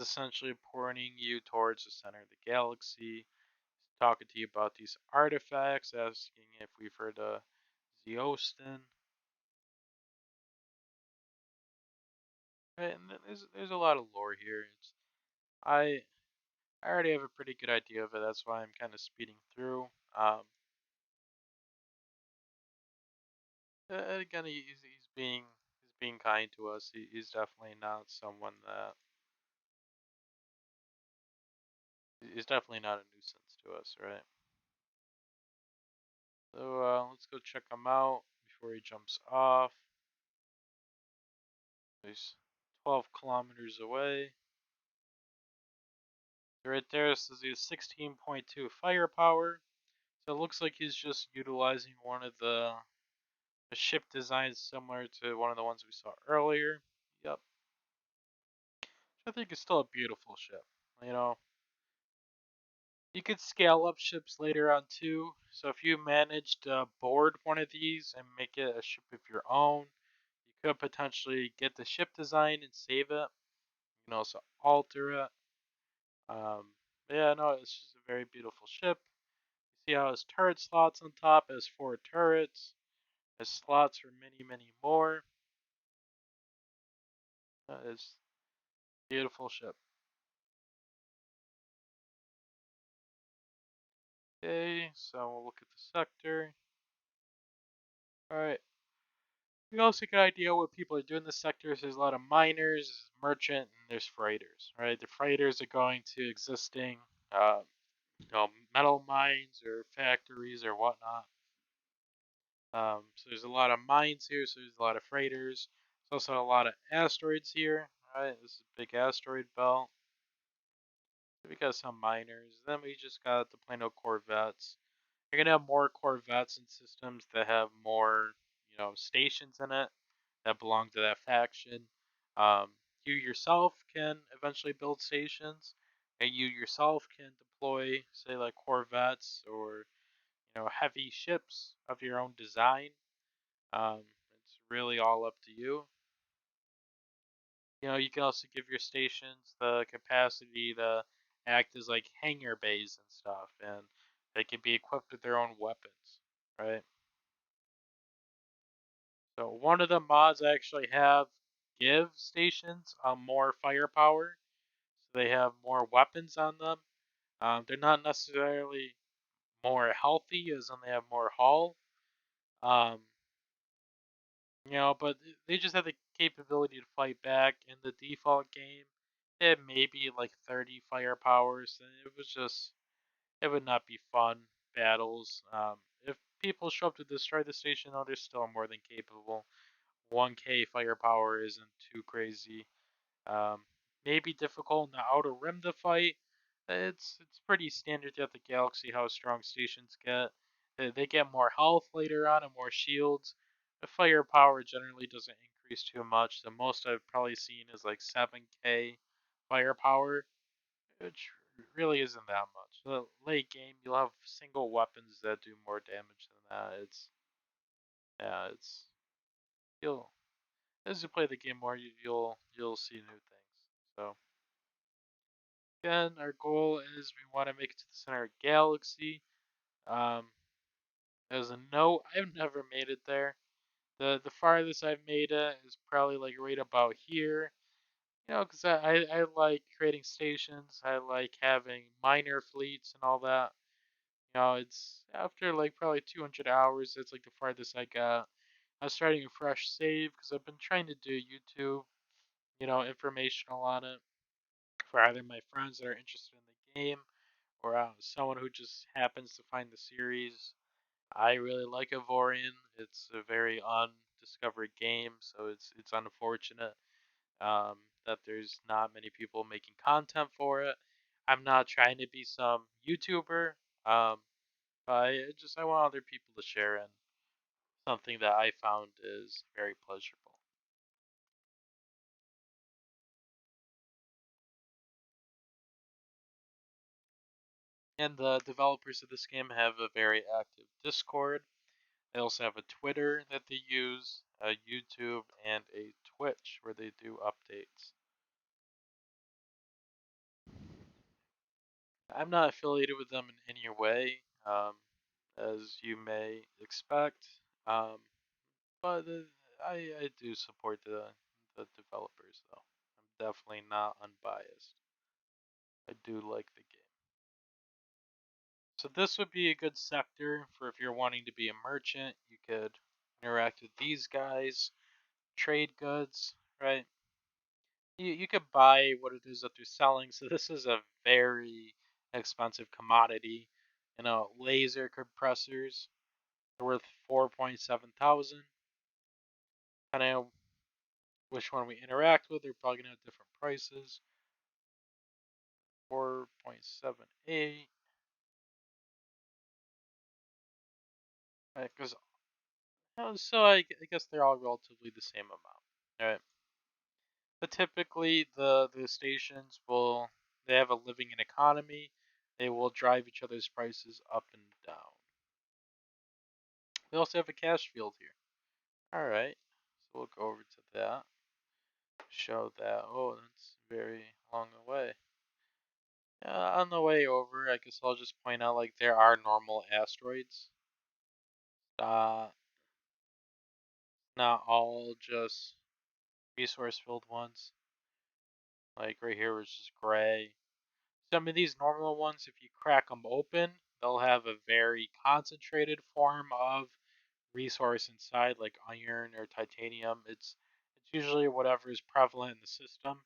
It's essentially pointing you towards the center of the galaxy. He's talking to you about these artifacts, asking if we've heard of Zeostin. Right, and there's a lot of lore here. I I already have a pretty good idea of it. That's why I'm kind of speeding through. Again, he's being kind to us. He's definitely not someone that he's definitely not a nuisance to us, right? So let's go check him out before he jumps off. He's 12 kilometers away. Right there says he has 16.2 firepower. So it looks like he's just utilizing one of the ship designs similar to one of the ones we saw earlier. Yep. I think it's still a beautiful ship. You know, you could scale up ships later on too. So if you manage to board one of these and make it a ship of your own, you could potentially get the ship design and save it. You can also alter it. Yeah, no, it's just a very beautiful ship. You see how it has turret slots on top. It has 4 turrets. It has slots for many, many more. It's a beautiful ship. Okay, so we'll look at the sector. Alright. We also get an idea what people are doing in the sectors. There's a lot of miners, merchant, and there's freighters, right? The freighters are going to existing, uh, metal mines or factories or whatnot. So there's a lot of mines here, so there's a lot of freighters. There's also a lot of asteroids here, right? This is a big asteroid belt. We got some miners. Then we just got the plain old corvettes. You're gonna have more Corvettes and systems that have more, stations in it that belong to that faction. Um, you yourself can eventually build stations, and you yourself can deploy, say, like Corvettes or heavy ships of your own design. Um, it's really all up to you. You can also give your stations the capacity to act as like hangar bays and stuff, and they can be equipped with their own weapons, right? So one of the mods I actually have give stations more firepower, so they have more weapons on them. They're not necessarily more healthy, as in they have more hull. Um, but they just have the capability to fight back. In the default game, they had maybe like 30 firepowers, and it would not be fun battles. If people show up to destroy the station, though, they're still more than capable. 1k firepower isn't too crazy. Um, Maybe difficult in the outer rim to fight. It's pretty standard throughout the galaxy how strong stations get. They get more health later on and more shields. The firepower generally doesn't increase too much. The most I've probably seen is like 7k firepower, which really isn't that much. The late game, you'll have single weapons that do more damage than that. Yeah, you'll as you play the game more, you'll see new things. So again, our goal is we want to make it to the center of the galaxy. Um, as a note, I've never made it there. The farthest I've made it is probably like right about here. Because I like creating stations. I like having minor fleets and all that. It's after like probably 200 hours. That's like the farthest I got. I was starting a fresh save because I've been trying to do YouTube, informational on it for either my friends that are interested in the game or someone who just happens to find the series. I really like Avorion. It's a very undiscovered game, so it's unfortunate that there's not many people making content for it. I'm not trying to be some YouTuber, but I want other people to share in something that I found is very pleasurable. And the developers of this game have a very active Discord. They also have a Twitter that they use, a YouTube, and a Twitch where they do updates. I'm not affiliated with them in any way, as you may expect, um, but I do support the developers though. I'm definitely not unbiased. I do like the game. So this would be a good sector for if you're wanting to be a merchant. You could interact with these guys, trade goods, right? You could buy what it is that they're selling. So this is a very expensive commodity. Laser compressors are worth 4.7 thousand. Depending on which one we interact with, they're probably gonna have different prices. 4.78. Right, because so I guess they're all relatively the same amount. All right. But typically the stations they have a living in economy. They will drive each other's prices up and down. We also have a cash field here. All right, so we'll go over to that. Show that. Oh, that's very long away. On the way over, I guess I'll just point out like there are normal asteroids. Not all just resource-filled ones. Like right here, which is gray. Some of these normal ones, if you crack them open, they'll have a very concentrated form of resource inside, like iron or titanium. It's usually whatever is prevalent in the system.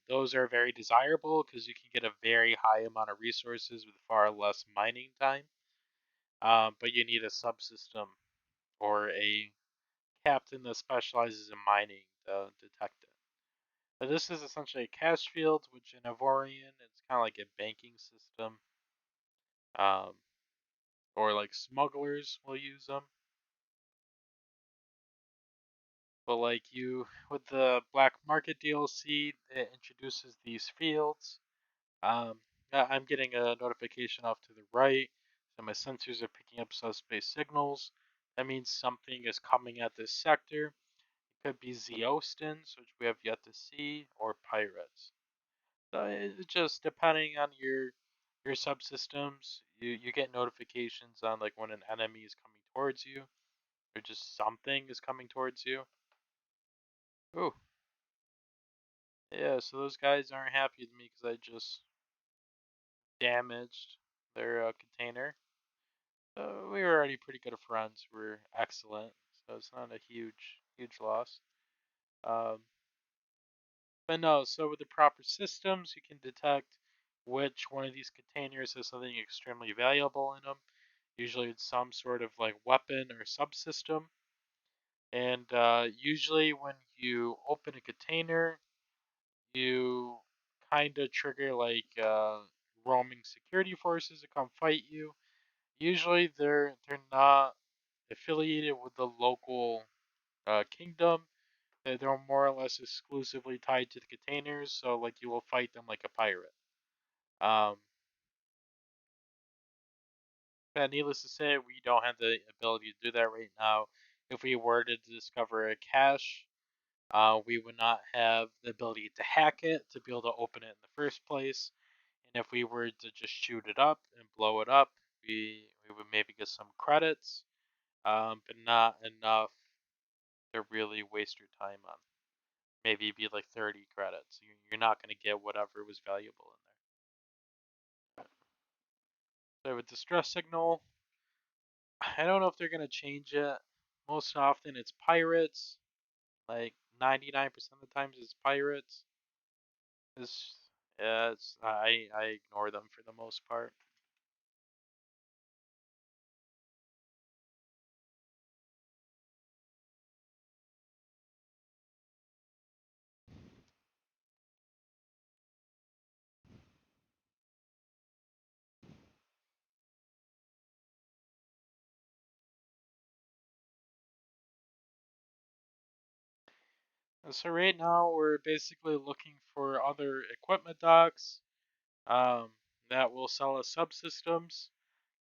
Those are very desirable because you can get a very high amount of resources with far less mining time. But you need a subsystem or a captain that specializes in mining to detect it. But this is essentially a cash field, which in Avorion, it's kind of like a banking system. Um, or like smugglers will use them. But like with the black market DLC, it introduces these fields. I'm getting a notification off to the right, so my sensors are picking up subspace signals. That means something is coming at this sector. It could be Zeostans, which we have yet to see, or pirates. So it's just depending on your subsystems, you get notifications on like when an enemy is coming towards you, or just something is coming towards you. Ooh, yeah. So those guys aren't happy with me because I just damaged their container. We were already pretty good of friends. We're excellent, so it's not a huge loss. Um, but no, so with the proper systems, you can detect which one of these containers has something extremely valuable in them. Usually, it's some sort of like weapon or subsystem. And usually, when you open a container, you kind of trigger like roaming security forces to come fight you. Usually, they're not affiliated with the local kingdom. They're more or less exclusively tied to the containers, so like you will fight them like a pirate. Um, but needless to say, we don't have the ability to do that right now. If we were to discover a cache, we would not have the ability to hack it to be able to open it in the first place. And if we were to just shoot it up and blow it up, we would maybe get some credits, but not enough to really waste your time on. Maybe it'd be like 30 credits. You're not going to get whatever was valuable in there. So with distress signal, I don't know if they're going to change it. Most often it's pirates. Like 99% of the times it's pirates. It's, yeah, I ignore them for the most part. And so right now we're basically looking for other equipment docks um, that will sell us subsystems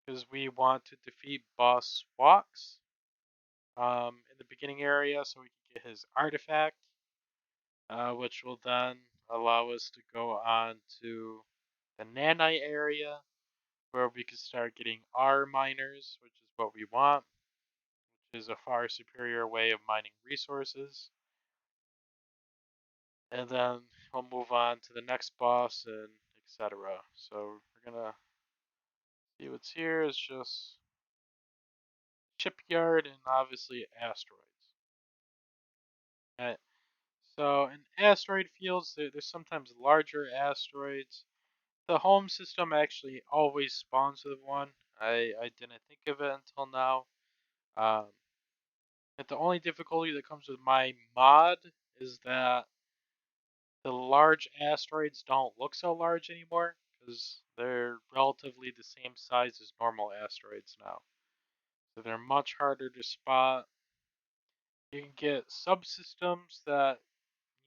because we want to defeat Boss Walks in the beginning area so we can get his artifact, which will then allow us to go on to the nanite area where we can start getting R miners, which is what we want, which is a far superior way of mining resources. And then we'll move on to the next boss and etc. So we're gonna see what's here is just shipyard and obviously asteroids. Right. So in asteroid fields, there's sometimes larger asteroids. The home system actually always spawns with one. I didn't think of it until now. Um, but the only difficulty that comes with my mod is that the large asteroids don't look so large anymore because they're relatively the same size as normal asteroids now. So they're much harder to spot. You can get subsystems that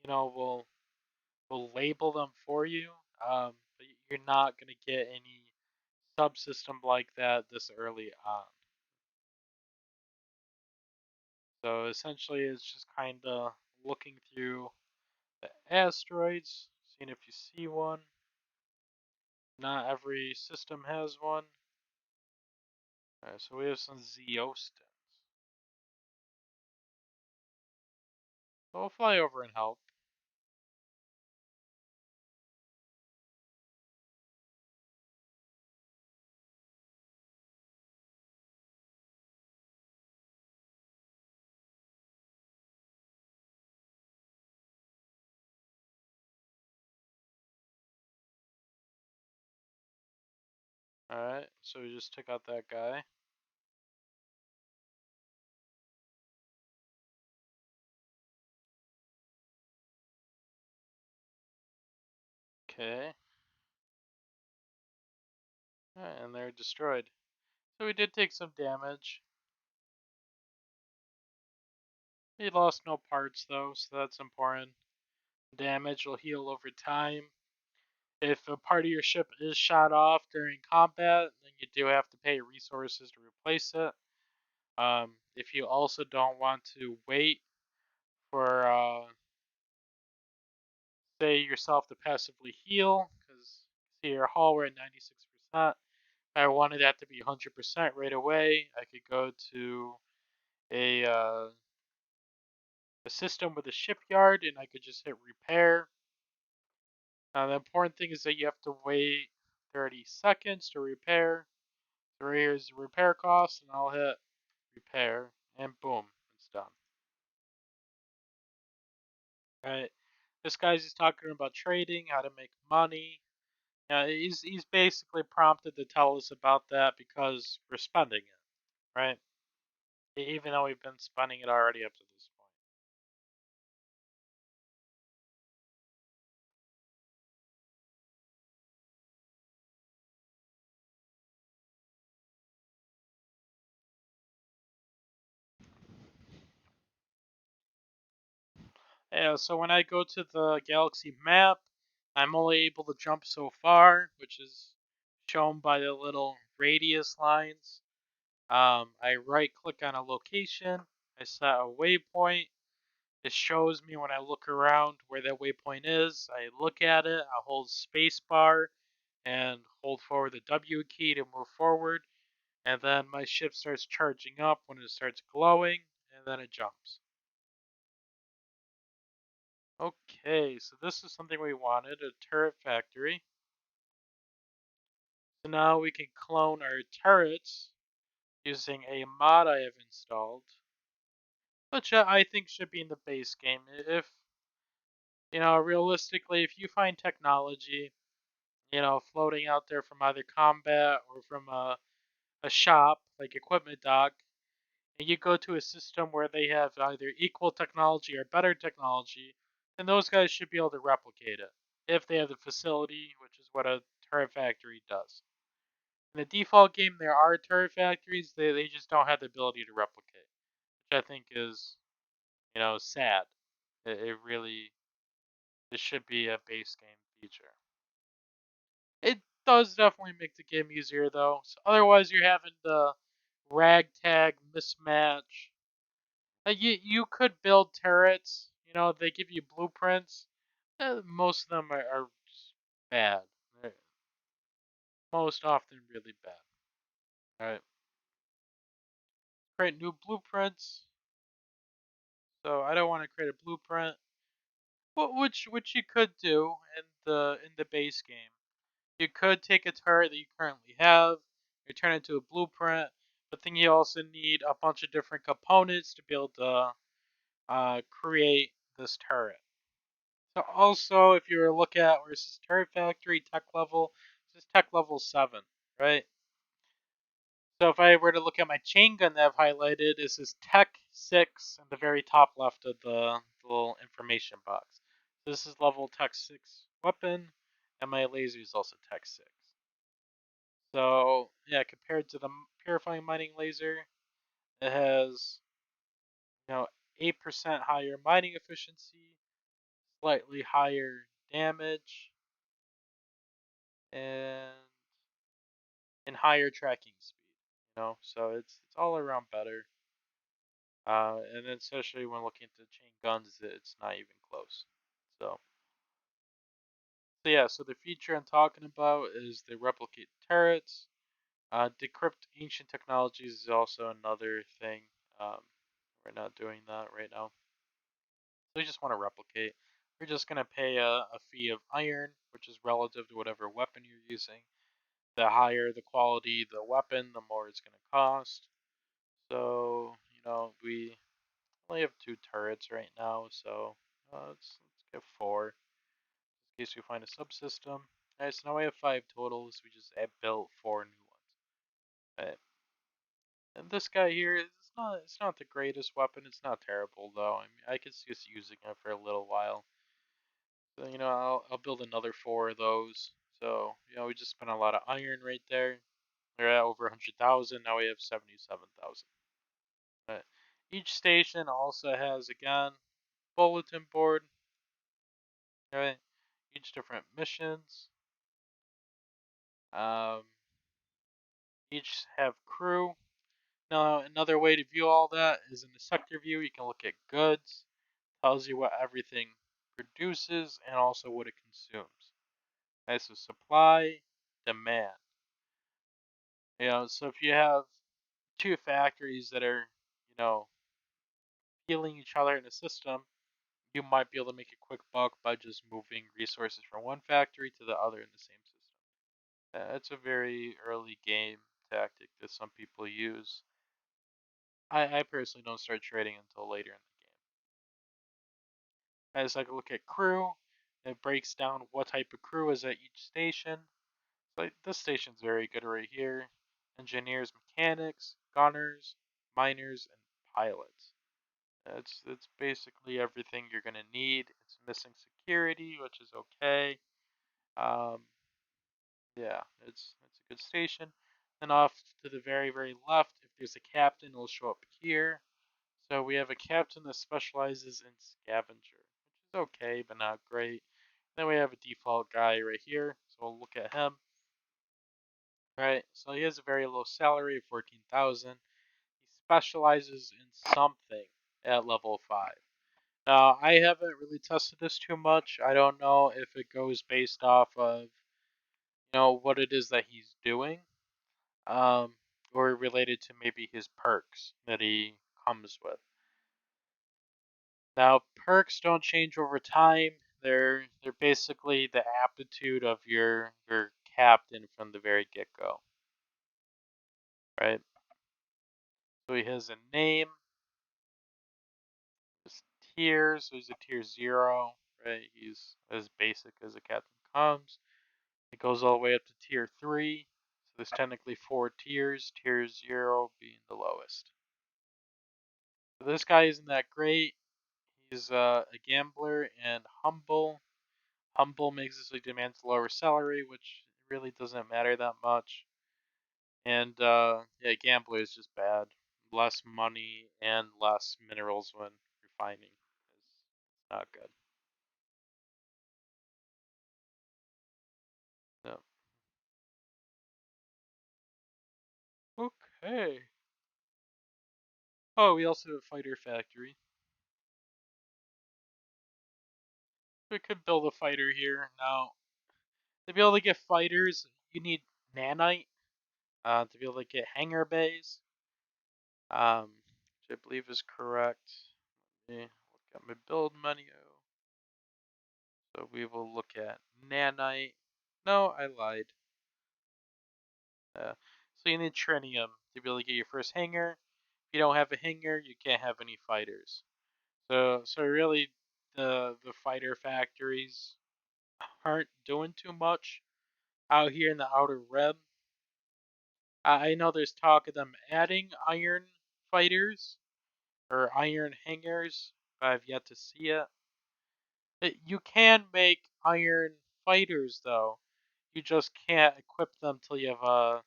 will label them for you, but you're not going to get any subsystem like that this early on. So essentially, it's just kind of looking through the asteroids, seeing if you see one. Not every system has one. Alright, so we have some Zeostans. So we'll fly over and help. Alright, so we just took out that guy. Okay. Alright, and they're destroyed. So we did take some damage. We lost no parts though, so that's important. Damage will heal over time. If a part of your ship is shot off during combat, then you do have to pay resources to replace it. If you also don't want to wait for, say, yourself to passively heal, because see your hull, we're at 96%. If I wanted that to be 100% right away, I could go to a system with a shipyard and I could just hit repair. The important thing is that you have to wait 30 seconds to repair. So here's the repair cost, and I'll hit repair, and boom, it's done. Right. This guy's just talking about trading, how to make money. He's basically prompted to tell us about that because we're spending it, right? Even though we've been spending it already up to this point. Yeah, so when I go to the galaxy map, I'm only able to jump so far, which is shown by the little radius lines. I right click on a location, I set a waypoint. It shows me when I look around where that waypoint is. I look at it, I hold spacebar and hold forward the W key to move forward, and then my ship starts charging up when it starts glowing, and then it jumps. Okay, so this is something we wanted, a turret factory. So now we can clone our turrets using a mod I have installed, which I think should be in the base game. If, realistically, if you find technology, floating out there from either combat or from a shop, like Equipment Dock, and you go to a system where they have either equal technology or better technology, then those guys should be able to replicate it if they have the facility, which is what a turret factory does. In the default game, there are turret factories, they just don't have the ability to replicate, which I think is, sad. It really, this should be a base game feature. It does definitely make the game easier though. So otherwise, you're having the ragtag mismatch. Like you could build turrets. They give you blueprints. Most of them are just bad. They're most often really bad. All right. Create new blueprints. So I don't want to create a blueprint. Which you could do in the base game. You could take a turret that you currently have, you turn it into a blueprint, but then you also need a bunch of different components to be able to create this turret. So also, if you were to look at where it says turret factory tech level, this is tech level 7, right? So if I were to look at my chain gun that I've highlighted, this is tech 6 in the very top left of the little information box. So this is level tech 6 weapon, and my laser is also tech 6. So yeah, compared to the purifying mining laser, it has 8% higher mining efficiency, slightly higher damage, and higher tracking speed. So it's all around better. And especially when looking at the chain guns, it's not even close. So yeah, so the feature I'm talking about is the replicate turrets. Decrypt ancient technologies is also another thing. Um, we're not doing that right now. So we just want to replicate. We're just going to pay a fee of iron, which is relative to whatever weapon you're using. The higher the quality the weapon, the more it's going to cost. So, we only have 2 turrets right now, so let's get 4 in case we find a subsystem. Alright, so now we have 5 totals. We just built 4 new ones. Right. And this guy here, it's not the greatest weapon. It's not terrible though. I mean, I could see us using it for a little while. So I'll build another 4 of those. So we just spent a lot of iron right there. They're at over 100,000. Now we have 77,000. Each station also has, again, bulletin board. Right? Each different missions. Um, each have crew. Now, another way to view all that is in the sector view. You can look at goods. Tells you what everything produces and also what it consumes. Okay, so supply, demand. So if you have two factories that are, healing each other in a system, you might be able to make a quick buck by just moving resources from one factory to the other in the same system. It's a very early game tactic that some people use. I personally don't start trading until later in the game. As I look at crew, it breaks down what type of crew is at each station. So this station's very good right here. Engineers, mechanics, gunners, miners, and pilots. It's basically everything you're gonna need. It's missing security, which is okay. Um, yeah, it's a good station. Then off to the very left, if there's a captain, it'll show up here. So we have a captain that specializes in scavenger, which is okay, but not great. Then we have a default guy right here, so we'll look at him. Right, so he has a very low salary of 14,000. He specializes in something at level 5. Now, I haven't really tested this too much. I don't know if it goes based off of, what it is that he's doing, or related to maybe his perks that he comes with. Now, perks don't change over time. They're basically the aptitude of your captain from the very get-go, right? So he has a name, his tiers. So he's a tier 0, right? He's as basic as a captain comes. It goes all the way up to tier 3. So there's technically 4 tiers, tier 0 being the lowest. So this guy isn't that great. He's a gambler and humble. Humble makes it so he demands lower salary, which really doesn't matter that much. And yeah, gambler is just bad. Less money and less minerals when refining is not good. No. Okay. Oh, we also have a fighter factory. We could build a fighter here. Now, to be able to get fighters, you need nanite. To be able to get hangar bays, which I believe is correct. Let me look at my build menu. So we will look at nanite. No, I lied. So you need trinium to be able to get your first hangar. If you don't have a hangar, you can't have any fighters. So really, the fighter factories aren't doing too much out here in the outer rim. I know there's talk of them adding iron fighters or iron hangars. I've yet to see it. You can make iron fighters though. You just can't equip them till you have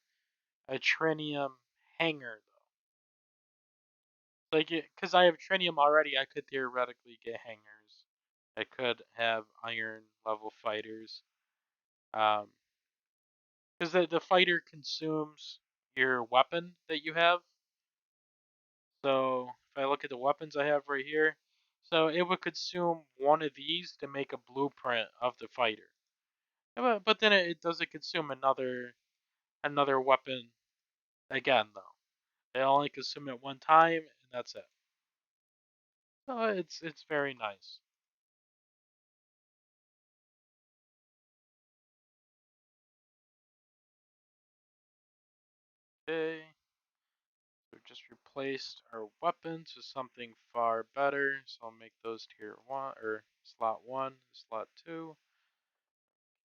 a trinium hanger though. Like, because I have trinium already, I could theoretically get hangers. I could have iron level fighters. Because the fighter consumes your weapon that you have. So if I look at the weapons I have right here, so it would consume one of these to make a blueprint of the fighter. But then it doesn't consume another weapon again though. They only consume it one time and that's it. So it's very nice. Okay. So we just replaced our weapons with something far better. So I'll make those tier 1 or slot 1, slot 2.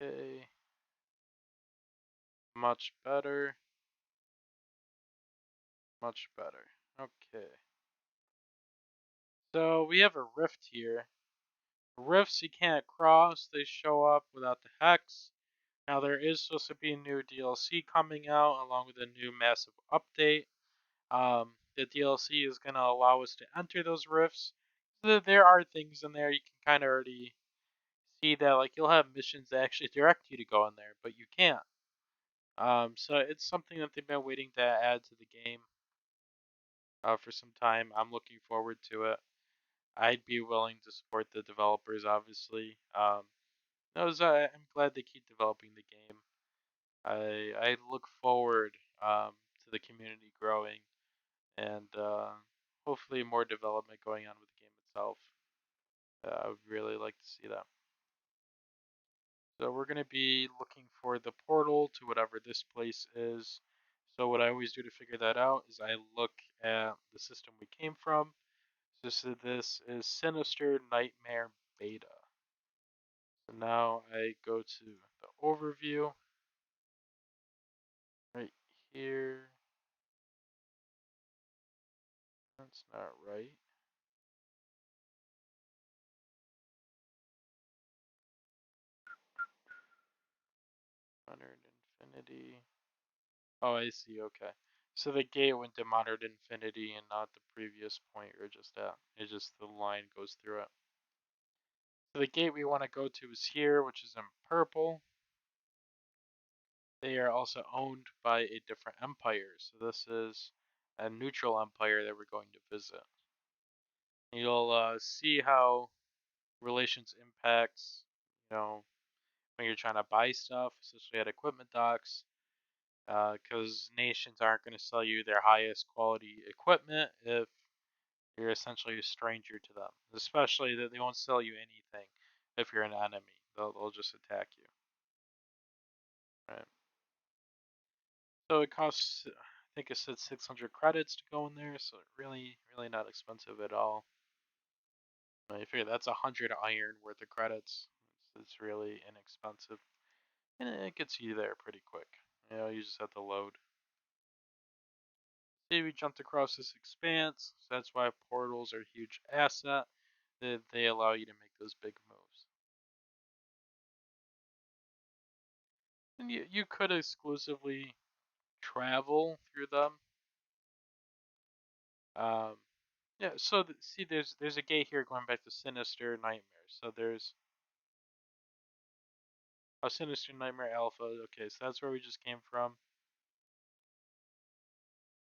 Okay. Much better. Much better. Okay. So we have a rift here. Rifts you can't cross, they show up without the hex. Now there is supposed to be new DLC coming out along with a new massive update. The DLC is going to allow us to enter those rifts. So there are things in there you can kind of already see that, like you'll have missions that actually direct you to go in there, but you can't. So it's something that they've been waiting to add to the game for some time. I'm looking forward to it. I'd be willing to support the developers, obviously. I'm glad they keep developing the game. I look forward to the community growing and hopefully more development going on with the game itself. I would really like to see that. So we're going to be looking for the portal to whatever this place is. So what I always do to figure that out is I look at the system we came from. So this is Sinister Nightmare Beta. So now I go to the overview right here. That's not right. Modern Infinity. Oh, I see. Okay. So the gate went to Modern Infinity and not the previous point you're just at. It's just the line goes through it. So the gate we want to go to is here, which is in purple. They are also owned by a different empire. So this is a neutral empire that we're going to visit. You'll see how relations impacts, you know, when you're trying to buy stuff, especially at equipment docks, because nations aren't going to sell you their highest quality equipment if you're essentially a stranger to them. Especially that they won't sell you anything if you're an enemy. They'll just attack you. Right. So it costs, I think it said 600 credits to go in there, so really not expensive at all. You figure that's 100 iron worth of credits. It's really inexpensive. And it gets you there pretty quick. You just have to load. See, we jumped across this expanse, so that's why portals are a huge asset. They allow you to make those big moves. And you could exclusively travel through them. Um, yeah, so see, there's a gate here going back to Sinister Nightmare. So there's a Sinister Nightmare Alpha. Okay, so that's where we just came from.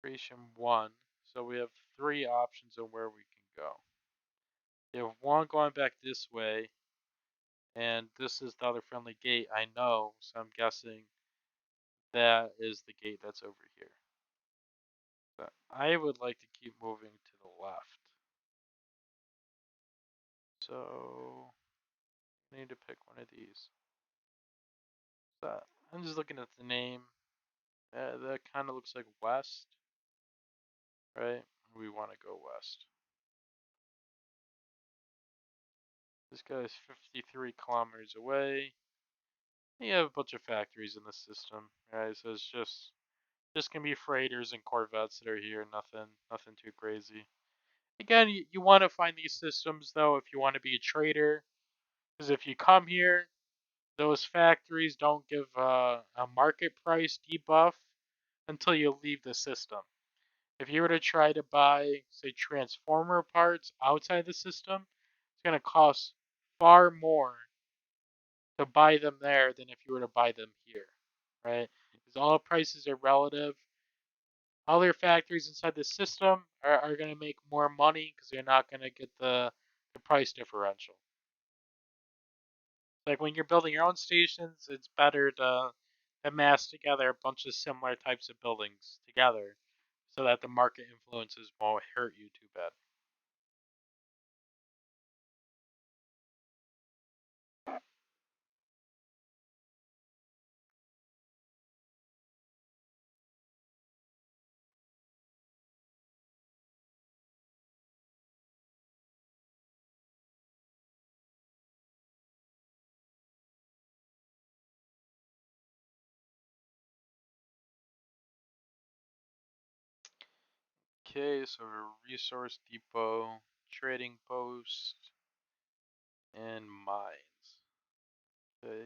Creation 1. So we have 3 options of where we can go. You have one going back this way, and this is the other friendly gate I know, so I'm guessing that is the gate that's over here. But I would like to keep moving to the left. So I need to pick one of these. So I'm just looking at the name. That kind of looks like west, right? We want to go west. This guy is 53 kilometers away. You have a bunch of factories in the system, right? So it's just gonna be freighters and corvettes that are here. Nothing too crazy. Again, you want to find these systems though if you want to be a trader, because if you come here, those factories don't give a market price debuff until you leave the system. If you were to try to buy, say, transformer parts outside the system, it's going to cost far more to buy them there than if you were to buy them here, right? Because all prices are relative. Other factories inside the system are going to make more money because they're not going to get the price differential. Like when you're building your own stations, it's better to amass together a bunch of similar types of buildings together so that the market influences won't hurt you too bad. Okay, so resource depot, trading post, and mines. Okay.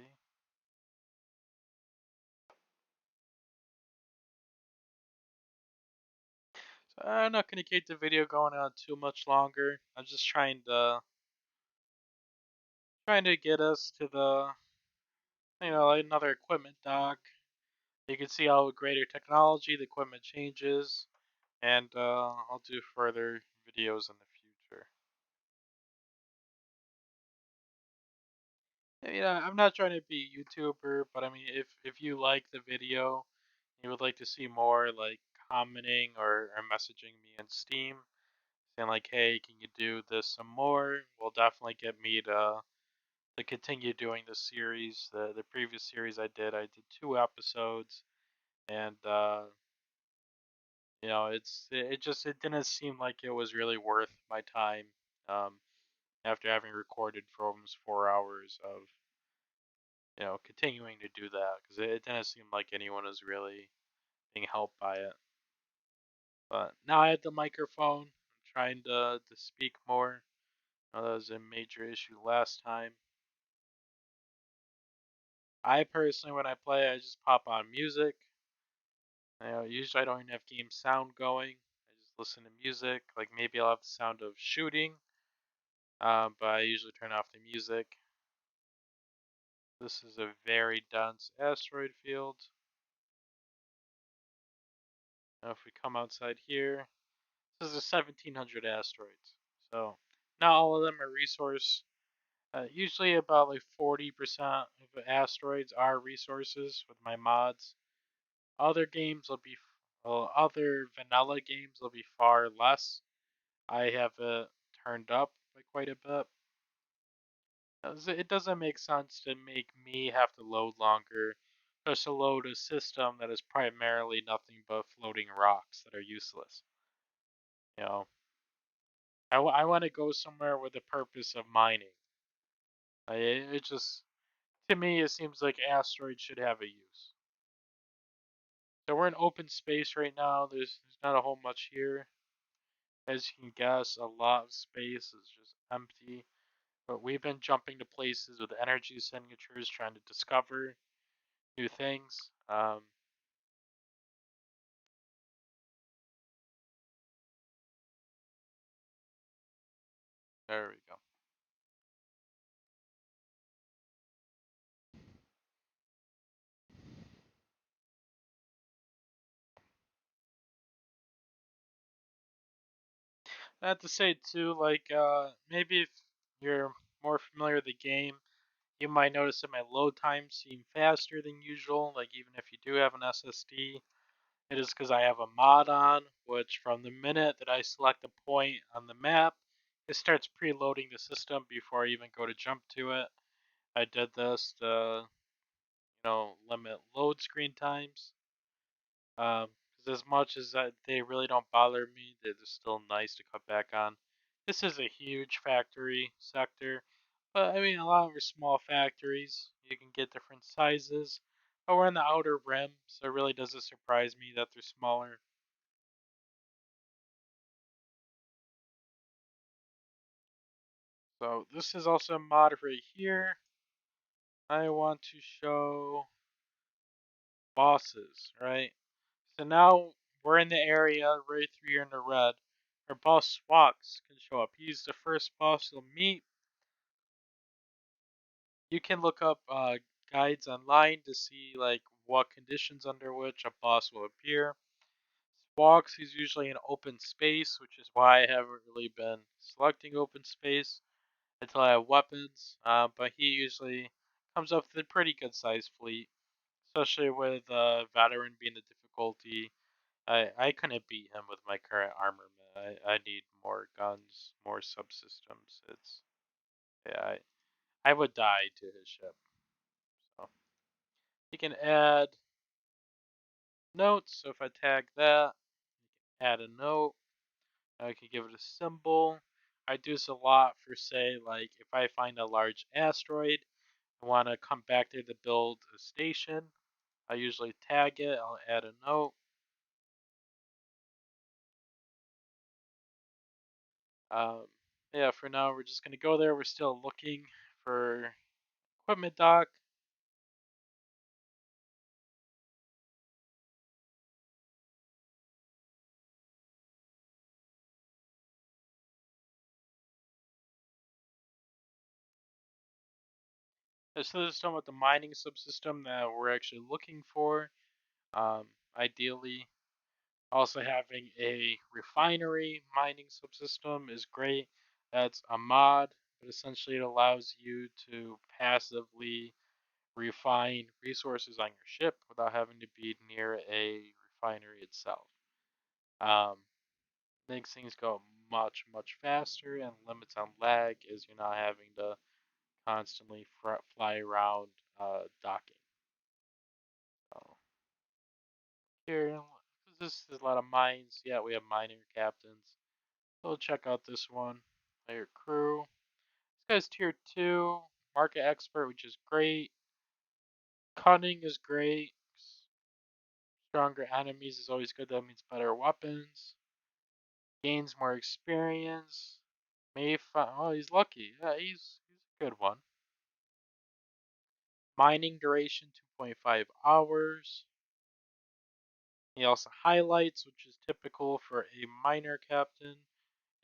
I'm not gonna keep the video going on too much longer. I'm just trying to get us to the another equipment dock. You can see how with greater technology the equipment changes, and I'll do further videos in the future. Yeah, I'm not trying to be a YouTuber, but I mean, if you like the video, you would like to see more like commenting or messaging me in Steam, saying like, hey, can you do this some more? Will definitely get me to continue doing the series. The previous series I did 2 episodes, and it didn't seem like it was really worth my time. Um, After having recorded for almost 4 hours of continuing to do that because it didn't seem like anyone was really being helped by it. But now I had the microphone. I'm trying to speak more. That was a major issue last time. I personally, when I play, I just pop on music. Usually I don't even have game sound going. I just listen to music. Like maybe I'll have the sound of shooting, but I usually turn off the music. This is a very dense asteroid field. Now if we come outside here, this is a 1700 asteroids. So not all of them are resource. Usually about like 40% of asteroids are resources with my mods. Other games will be, other vanilla games will be far less. I have it turned up by quite a bit. It doesn't make sense to make me have to load longer just to load a system that is primarily nothing but floating rocks that are useless. You know, I want to go somewhere with the purpose of mining. It just, to me, it seems like asteroids should have a use. So we're in open space right now. There's not a whole much here. As you can guess, a lot of space is just empty. But we've been jumping to places with energy signatures, trying to discover new things. There we go. I have to say too, like maybe if you're more familiar with the game, you might notice that my load times seem faster than usual. Like even if you do have an SSD, it is because I have a mod on, which from the minute that I select a point on the map, it starts preloading the system before I even go to jump to it. I did this to, limit load screen times. Because as much as they really don't bother me, they're still nice to cut back on. This is a huge factory sector, but I mean, a lot of are small factories. You can get different sizes, but we're in the outer rim, so it really doesn't surprise me that they're smaller. So this is also a mod right here. I want to show bosses, right? So now we're in the area right through here in the red. Our boss Swax can show up. He's the first boss you'll meet. You can look up guides online to see like what conditions under which a boss will appear. Swax is usually in open space, which is why I haven't really been selecting open space until I have weapons. But he usually comes up with a pretty good sized fleet, especially with veteran being the difficulty. I couldn't beat him with my current armament. I need more guns, more subsystems. Yeah, I would die to his ship. So you can add notes. So if I tag that, add a note. I can give it a symbol. I do this a lot for say like if I find a large asteroid, I want to come back there to build a station. I usually tag it. I'll add a note. Um, yeah, for now we're just gonna go there. We're still looking for equipment dock. So this is talking about the mining subsystem that we're actually looking for. Ideally, also having a refinery mining subsystem is great. That's a mod, but essentially it allows you to passively refine resources on your ship without having to be near a refinery itself. Um, Makes things go much, much faster and limits on lag as you're not having to constantly fly around docking. So here, this is a lot of mines. Yeah, we have miner captains. So we'll check out this one. Player crew. This guy's tier 2. Market expert, which is great. Cunning is great. Stronger enemies is always good. That means better weapons. Gains more experience. Oh, he's lucky. Yeah, he's a good one. Mining duration 2.5 hours. He also highlights, which is typical for a miner captain.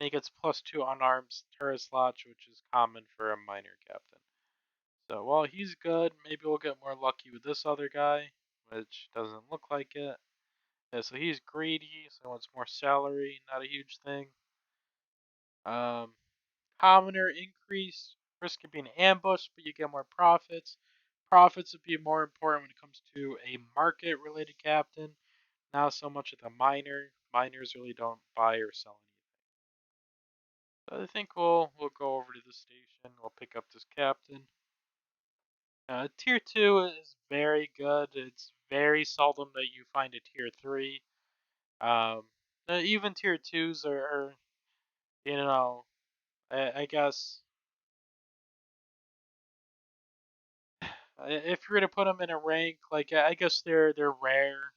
And he gets +2 unarmed turret slots, which is common for a miner captain. So while he's good, maybe we'll get more lucky with this other guy, which doesn't look like it. Yeah, so he's greedy, so he wants more salary, not a huge thing. Um, Commoner increase, risk of being ambushed, but you get more profits. Profits would be more important when it comes to a market-related captain, not so much with a miner. Miners really don't buy or sell anything. So I think we'll go over to the station. We'll pick up this captain. Tier 2 is very good. It's very seldom that you find a tier 3. Um, Even tier 2s are you know, I guess if you're gonna put them in a rank, like I guess they're rare.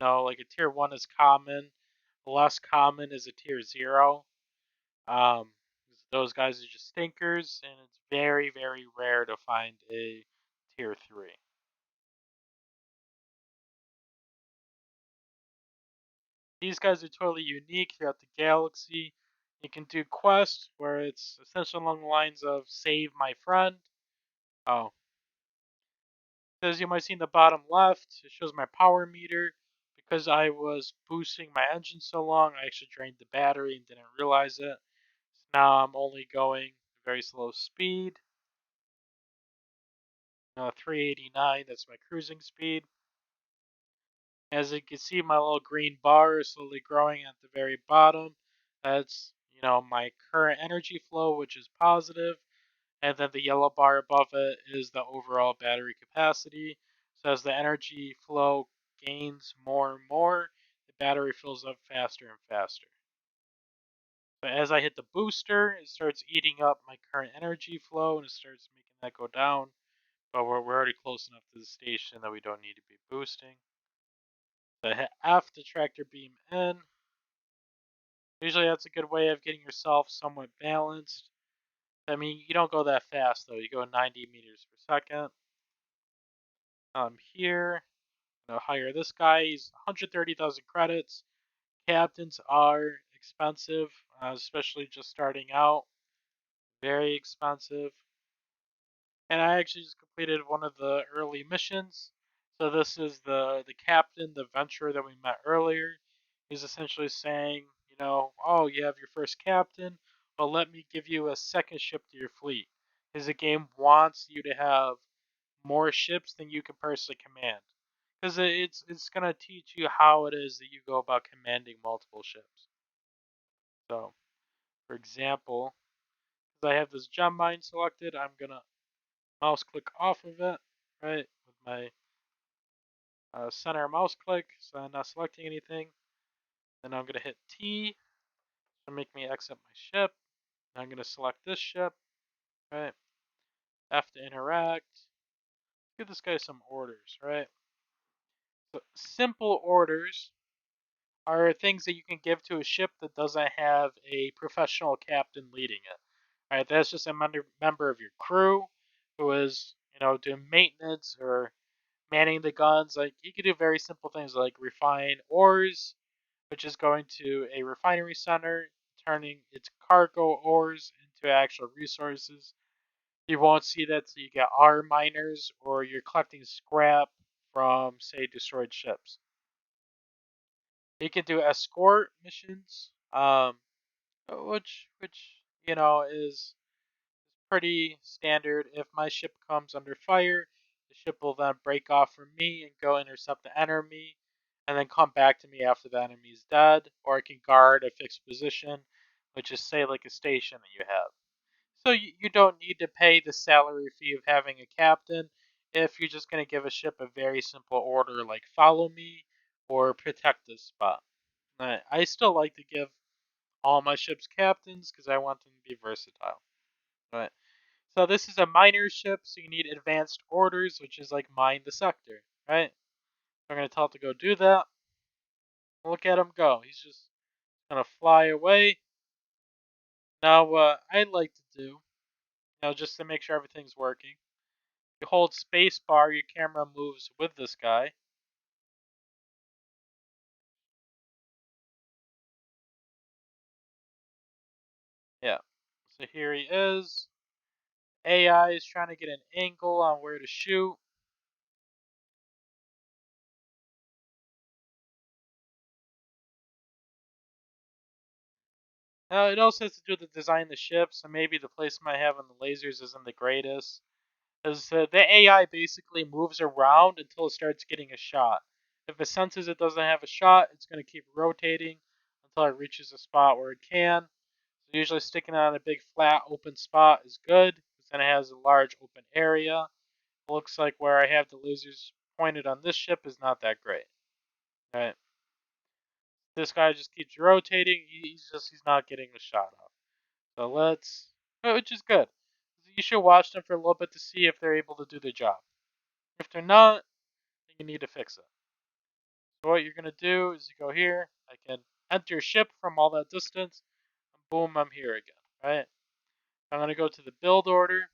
Like a tier 1 is common. Less common is a tier 0. Um, those guys are just stinkers, and it's very, very rare to find a tier 3. These guys are totally unique throughout the galaxy. You can do quests where it's essentially along the lines of save my friend. Oh, as you might see in the bottom left, it shows my power meter. Because I was boosting my engine so long, I actually drained the battery and didn't realize it. So now I'm only going very slow speed. 389, that's my cruising speed. As you can see, my little green bar is slowly growing at the very bottom. That's, my current energy flow, which is positive. And then the yellow bar above it is the overall battery capacity. So as the energy flow gains more and more, the battery fills up faster and faster. But as I hit the booster, it starts eating up my current energy flow and it starts making that go down. But we're already close enough to the station that we don't need to be boosting. So hit F to tractor beam in. Usually that's a good way of getting yourself somewhat balanced. I mean, you don't go that fast though. You go 90 meters per second. Here, hire this guy. He's 130,000 credits. Captains are expensive, especially just starting out. Very expensive. And I actually just completed one of the early missions. So this is the captain, the venturer that we met earlier. He's essentially saying, oh, you have your first captain, well, let me give you a second ship to your fleet. Because the game wants you to have more ships than you can personally command. Because it's gonna teach you how it is that you go about commanding multiple ships. So, for example, because I have this gem mine selected, I'm gonna mouse click off of it, right, with my center mouse click, so I'm not selecting anything. Then I'm gonna hit T to make me exit my ship. I'm gonna select this ship, right? F to interact. Give this guy some orders, right? So simple orders are things that you can give to a ship that doesn't have a professional captain leading it. Right, that's just a member of your crew who is, doing maintenance or manning the guns. Like you can do very simple things like refine ores, which is going to a refinery center, turning its cargo ores into actual resources. You won't see that till you get R miners or you're collecting scrap from, say, destroyed ships. You can do escort missions, which is pretty standard. If my ship comes under fire, the ship will then break off from me and go intercept the enemy, and then come back to me after the enemy is dead, or I can guard a fixed position, which is, say, like a station that you have. So you don't need to pay the salary fee of having a captain if you're just going to give a ship a very simple order like follow me or protect this spot. I still like to give all my ships captains because I want them to be versatile. Right. So this is a miner ship, so you need advanced orders, which is like mine the sector, right? I'm going to tell it to go do that. Look at him go. He's just going to fly away. Now, what I'd like to do, just to make sure everything's working, you hold space bar, your camera moves with this guy. Yeah. So here he is. AI is trying to get an angle on where to shoot. Now, it also has to do with the design of the ship, so maybe the placement I have on the lasers isn't the greatest. Because the AI basically moves around until it starts getting a shot. If it senses it doesn't have a shot, it's going to keep rotating until it reaches a spot where it can. So usually sticking it on a big flat open spot is good, because then it has a large open area. It looks like where I have the lasers pointed on this ship is not that great. Right? This guy just keeps rotating. He's not getting a shot off. So which is good. You should watch them for a little bit to see if they're able to do the job. If they're not, then you need to fix it. So what you're going to do is you go here. I can enter ship from all that distance. And boom, I'm here again. Right? I'm going to go to the build order.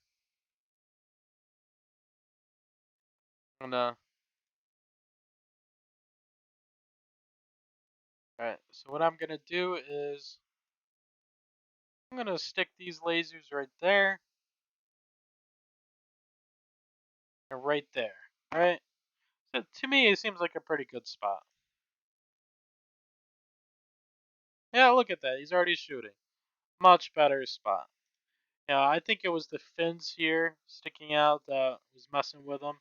Alright, so what I'm going to do is I'm going to stick these lasers right there and right there. Right? So to me, it seems like a pretty good spot. Yeah, look at that. He's already shooting. Much better spot. Yeah, I think it was the fins here sticking out that was messing with him.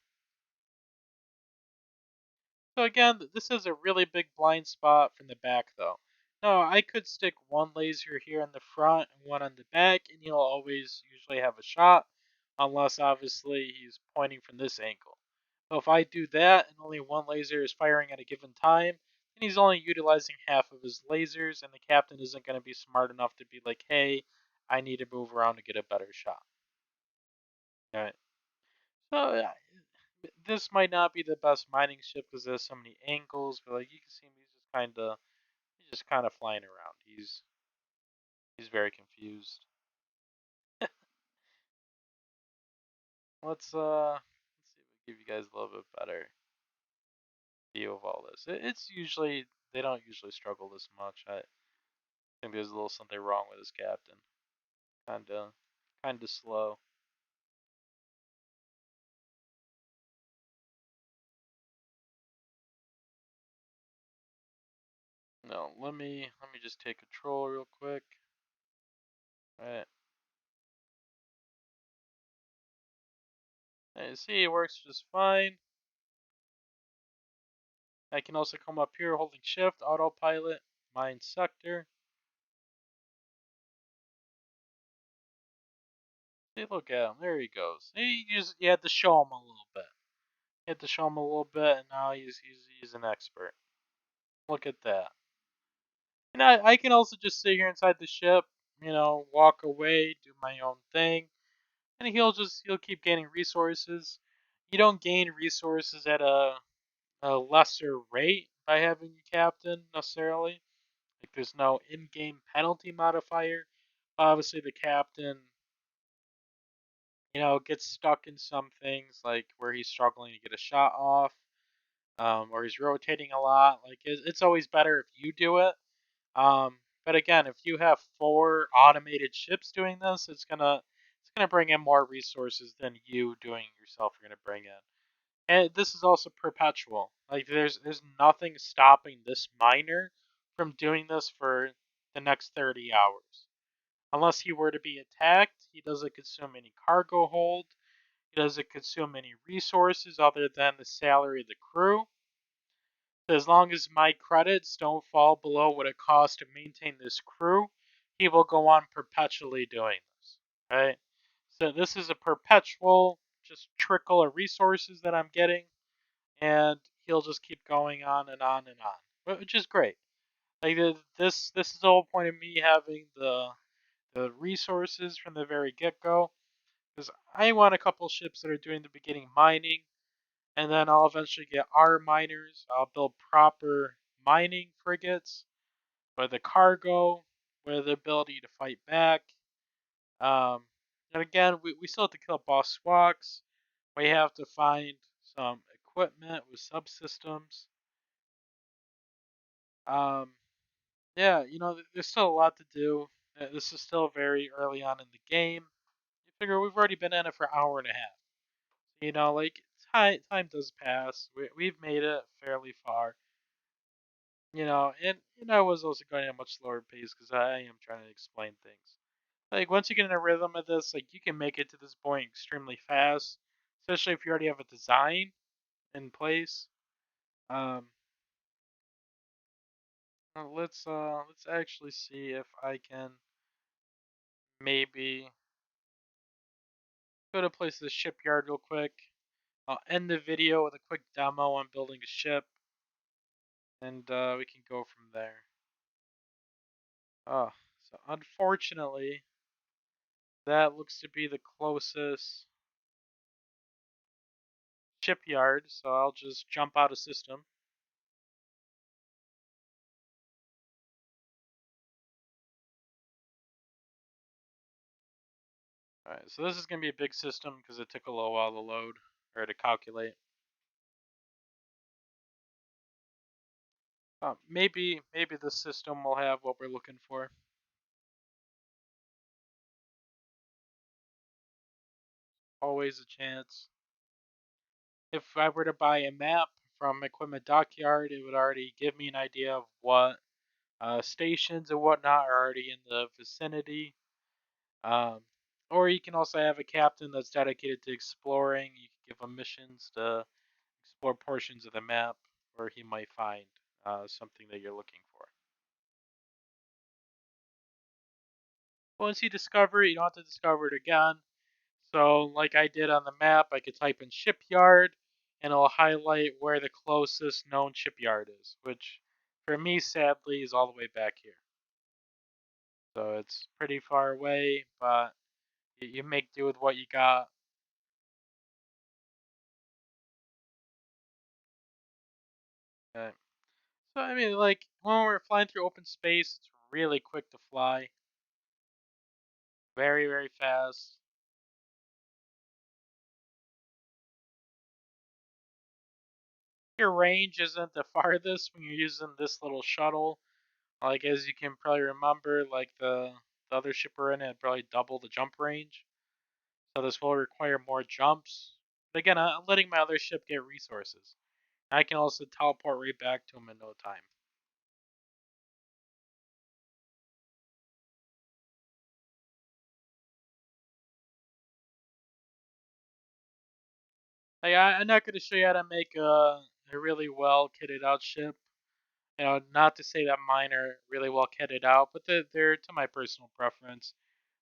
So again, this is a really big blind spot from the back though. No, I could stick one laser here in the front and one on the back, and he'll always usually have a shot, unless obviously he's pointing from this angle. So if I do that and only one laser is firing at a given time, then he's only utilizing half of his lasers, and the captain isn't going to be smart enough to be like, hey, I need to move around to get a better shot. All right. So this might not be the best mining ship because there's so many angles, but like you can see him, he's just kind of flying around. He's very confused. Let's see if we give you guys a little bit better view of all this. It's usually they don't usually struggle this much. I think there's a little something wrong with his captain. Kinda slow. No, let me just take control real quick. All right. And see, it works just fine. I can also come up here holding shift, autopilot, mine sector. See, look at him. There he goes. You had to show him a little bit. You had to show him a little bit, and now he's an expert. Look at that. And I can also just sit here inside the ship, walk away, do my own thing, and he'll keep gaining resources. You don't gain resources at a lesser rate by having a captain necessarily. Like there's no in-game penalty modifier. Obviously, the captain, gets stuck in some things like where he's struggling to get a shot off, or he's rotating a lot. Like it's always better if you do it. But again, if you have 4 automated ships doing this, it's gonna it's going to bring in more resources than you doing it yourself are going to bring in. And this is also perpetual. Like there's nothing stopping this miner from doing this for the next 30 hours. Unless he were to be attacked, he doesn't consume any cargo hold. He doesn't consume any resources other than the salary of the crew. As long as my credits don't fall below what it costs to maintain this crew, he will go on perpetually doing this, right? So this is a perpetual just trickle of resources that I'm getting, and he'll just keep going on and on and on, which is great. Like this is the whole point of me having the resources from the very get-go, because I want a couple ships that are doing the beginning mining, and then I'll eventually get our miners. I'll build proper mining frigates with the cargo, with the ability to fight back. Um, and again, we still have to kill boss squawks. We have to find some equipment with subsystems. Um, yeah, there's still a lot to do. This is still very early on in the game. You figure we've already been in it for an hour and a half. Like time does pass. We've made it fairly far. And I was also going at a much slower pace because I am trying to explain things. Like once you get in a rhythm of this, like you can make it to this point extremely fast, especially if you already have a design in place. Um, let's actually see if I can maybe go to place the shipyard real quick. I'll end the video with a quick demo on building a ship, and we can go from there. Oh, so unfortunately, that looks to be the closest shipyard, so I'll just jump out of system. Alright, so this is going to be a big system because it took a little while to load, or to calculate. Maybe this system will have what we're looking for. Always a chance. If I were to buy a map from Equipment Dockyard, it would already give me an idea of what stations and whatnot are already in the vicinity. Um, or you can also have a captain that's dedicated to exploring. You can give him missions to explore portions of the map where he might find something that you're looking for. Once you discover it, you don't have to discover it again. So, like I did on the map, I could type in shipyard, and it'll highlight where the closest known shipyard is, which for me, sadly, is all the way back here. So it's pretty far away, but you make do with what you got. Okay. So, I mean, like, when we're flying through open space, it's really quick to fly. Very, very fast. Your range isn't the farthest when you're using this little shuttle. Like, as you can probably remember, like, the other ship we're in had probably double the jump range. So this will require more jumps. But again, I'm letting my other ship get resources. I can also teleport right back to him in no time. Like, I'm not going to show you how to make a really well kitted out ship. Not to say that mine are really well kitted out, but they're to my personal preference.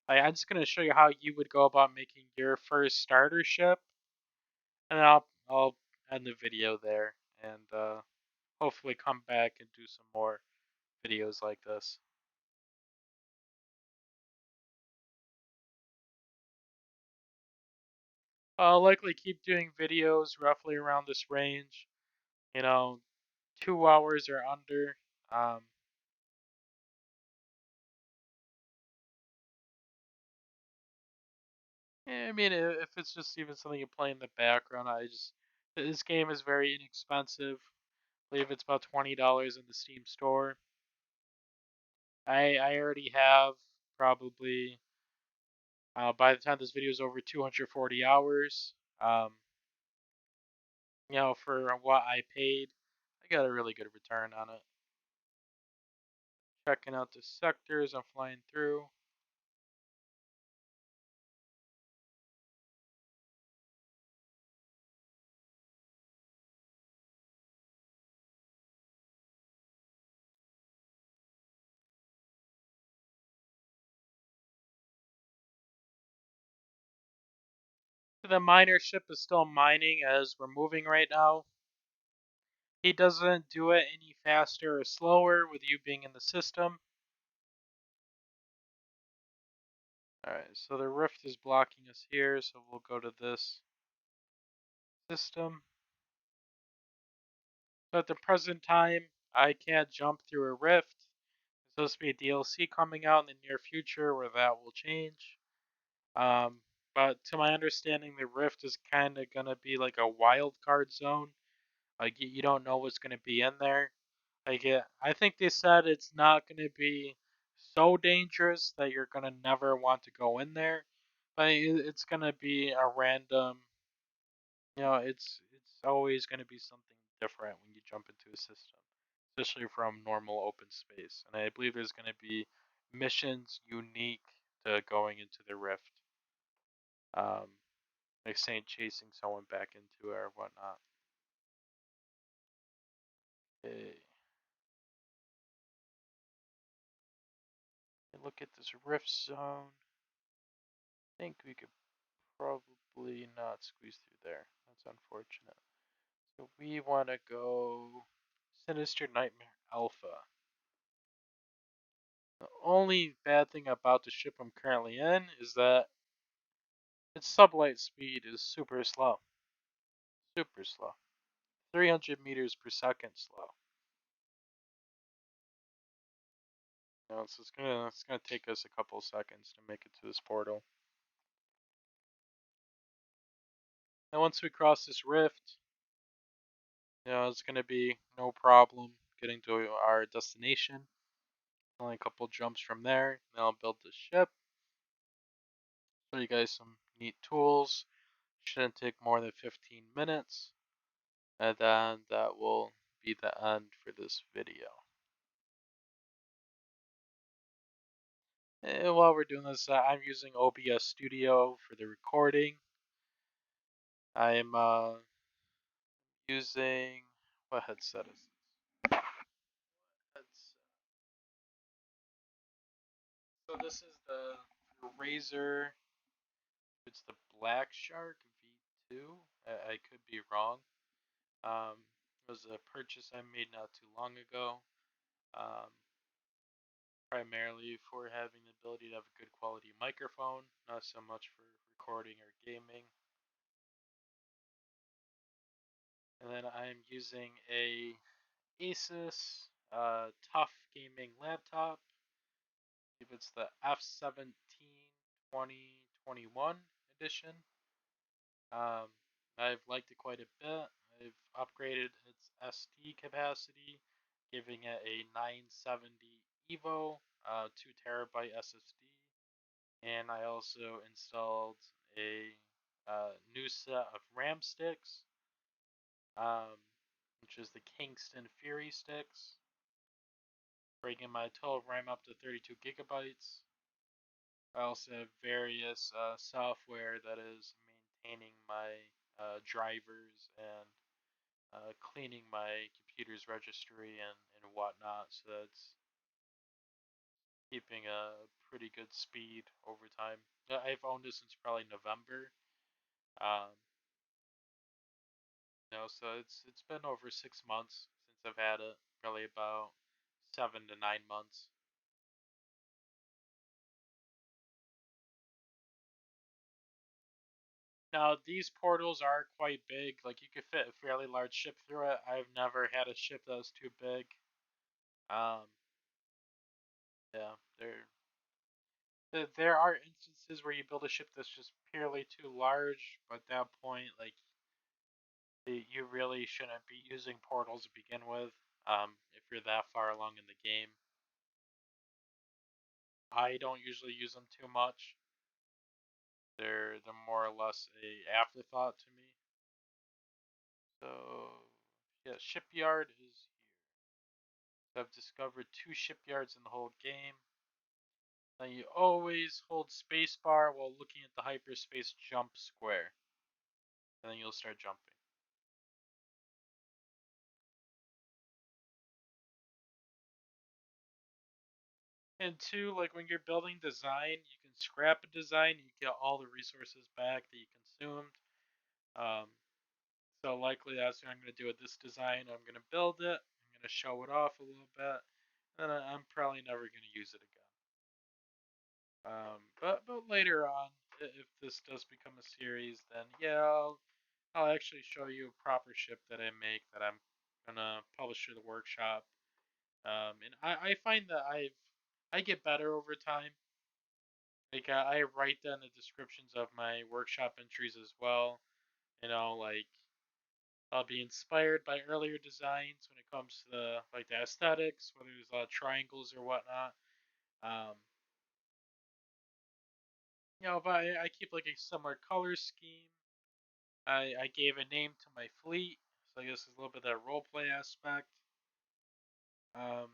Like, I'm just going to show you how you would go about making your first starter ship, and then I'll end the video there, and hopefully come back and do some more videos like this. I'll likely keep doing videos roughly around this range, you know, 2 hours or under. Um, I mean, if it's just even something you play in the background, this game is very inexpensive. I believe it's about $20 in the Steam store. I already have probably By the time this video is over 240 hours, for what I paid, I got a really good return on it. Checking out the sectors I'm flying through. The miner ship is still mining as we're moving right now. He doesn't do it any faster or slower with you being in the system. Alright, so the rift is blocking us here, so we'll go to this system. So at the present time, I can't jump through a rift. There's supposed to be a DLC coming out in the near future where that will change. But to my understanding, the rift is kind of going to be like a wild card zone. Like, you don't know what's going to be in there. Like, I think they said it's not going to be so dangerous that you're going to never want to go in there. But it's going to be a random, it's always going to be something different when you jump into a system, especially from normal open space. And I believe there's going to be missions unique to going into the rift. Like saying chasing someone back into it or whatnot. Okay. Look at this rift zone. I think we could probably not squeeze through there. That's unfortunate. So we want to go Sinister Nightmare Alpha. The only bad thing about the ship I'm currently in is that its sublight speed is super slow. Super slow. 300 meters per second slow. So it's gonna take us a couple seconds to make it to this portal. And once we cross this rift, it's gonna be no problem getting to our destination. Only a couple jumps from there. Then I'll build the ship. Show you guys some neat tools. Shouldn't take more than 15 minutes. And then that will be the end for this video. And while we're doing this, I'm using OBS Studio for the recording. I'm using, what headset is this? So this is the Razer. It's the Black Shark V2. I could be wrong. It was a purchase I made not too long ago. Um, Primarily for having the ability to have a good quality microphone, not so much for recording or gaming. And then I'm using a Asus Tough Gaming laptop. I believe it's the F17 2021 edition. I've liked it quite a bit. I've upgraded its SD capacity, giving it a 970 EVO, 2 terabyte SSD, and I also installed a new set of RAM sticks, um, which is the Kingston Fury sticks, bringing my total RAM up to 32 gigabytes. I also have various software that is maintaining my drivers and cleaning my computer's registry and whatnot, so that's keeping a pretty good speed over time. I've owned it since probably November. Um, so it's been over 6 months since I've had it. Probably about 7 to 9 months. Now these portals are quite big. Like you could fit a fairly large ship through it. I've never had a ship that was too big. Um, yeah, there are instances where you build a ship that's just purely too large, but at that point, like you really shouldn't be using portals to begin with. If you're that far along in the game, I don't usually use them too much. They're more or less a afterthought to me. So yeah, shipyard is here. So I've discovered 2 shipyards in the whole game. Now you always hold spacebar while looking at the hyperspace jump square, and then you'll start jumping. And 2, like when you're building design, you can scrap a design, you get all the resources back that you consumed. Um, so likely that's what I'm going to do with this design. I'm going to build it, I'm going to show it off a little bit, and I'm probably never going to use it again. But later on, if this does become a series, then yeah, I'll actually show you a proper ship that I make that I'm gonna publish through the workshop. And I find that I get better over time. Like I write down the descriptions of my workshop entries as well. Like I'll be inspired by earlier designs when it comes to the aesthetics, whether there's a lot of triangles or whatnot. Um, but I keep like a similar color scheme. I gave a name to my fleet, so I guess there's a little bit of that roleplay aspect. Um,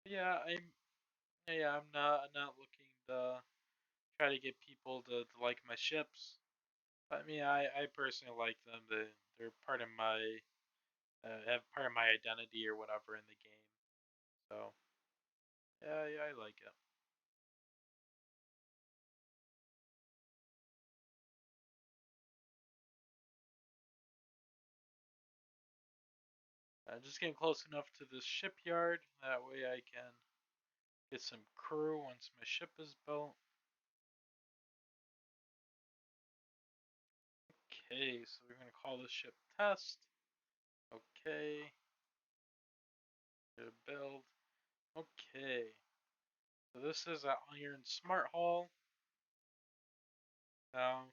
yeah, I'm not looking to try to get people to like my ships. But I mean, I personally like them. They're part of my have part of my identity or whatever in the game. So yeah, I like it. Just getting close enough to this shipyard. That way I can get some crew once my ship is built. Okay, so we're gonna call this ship Test. Okay, build. Okay, so this is an iron smart hull. Now,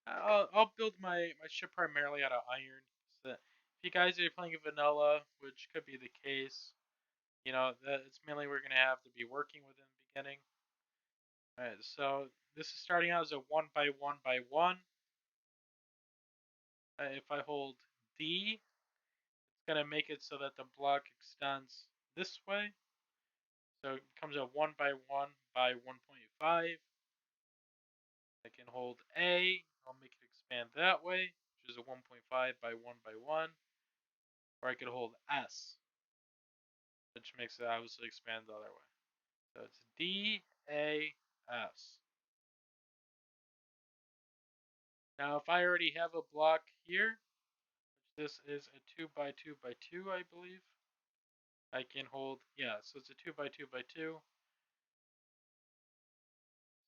I'll build my ship primarily out of iron. So if you guys are playing vanilla, which could be the case, that it's mainly we're gonna have to be working with in the beginning. All right, so this is starting out as a 1 by 1 by 1. If I hold D, it's gonna make it so that the block extends this way. So it becomes a 1 by 1 by 1.5. I can hold A, I'll make it expand that way, which is a 1.5 by 1 by 1. Or I could hold S, which makes it obviously expand the other way. So it's D, A, S. Now if I already have a block here, which this is a 2 by 2 by 2, I believe, I can hold, yeah, so it's a 2 by 2 by 2.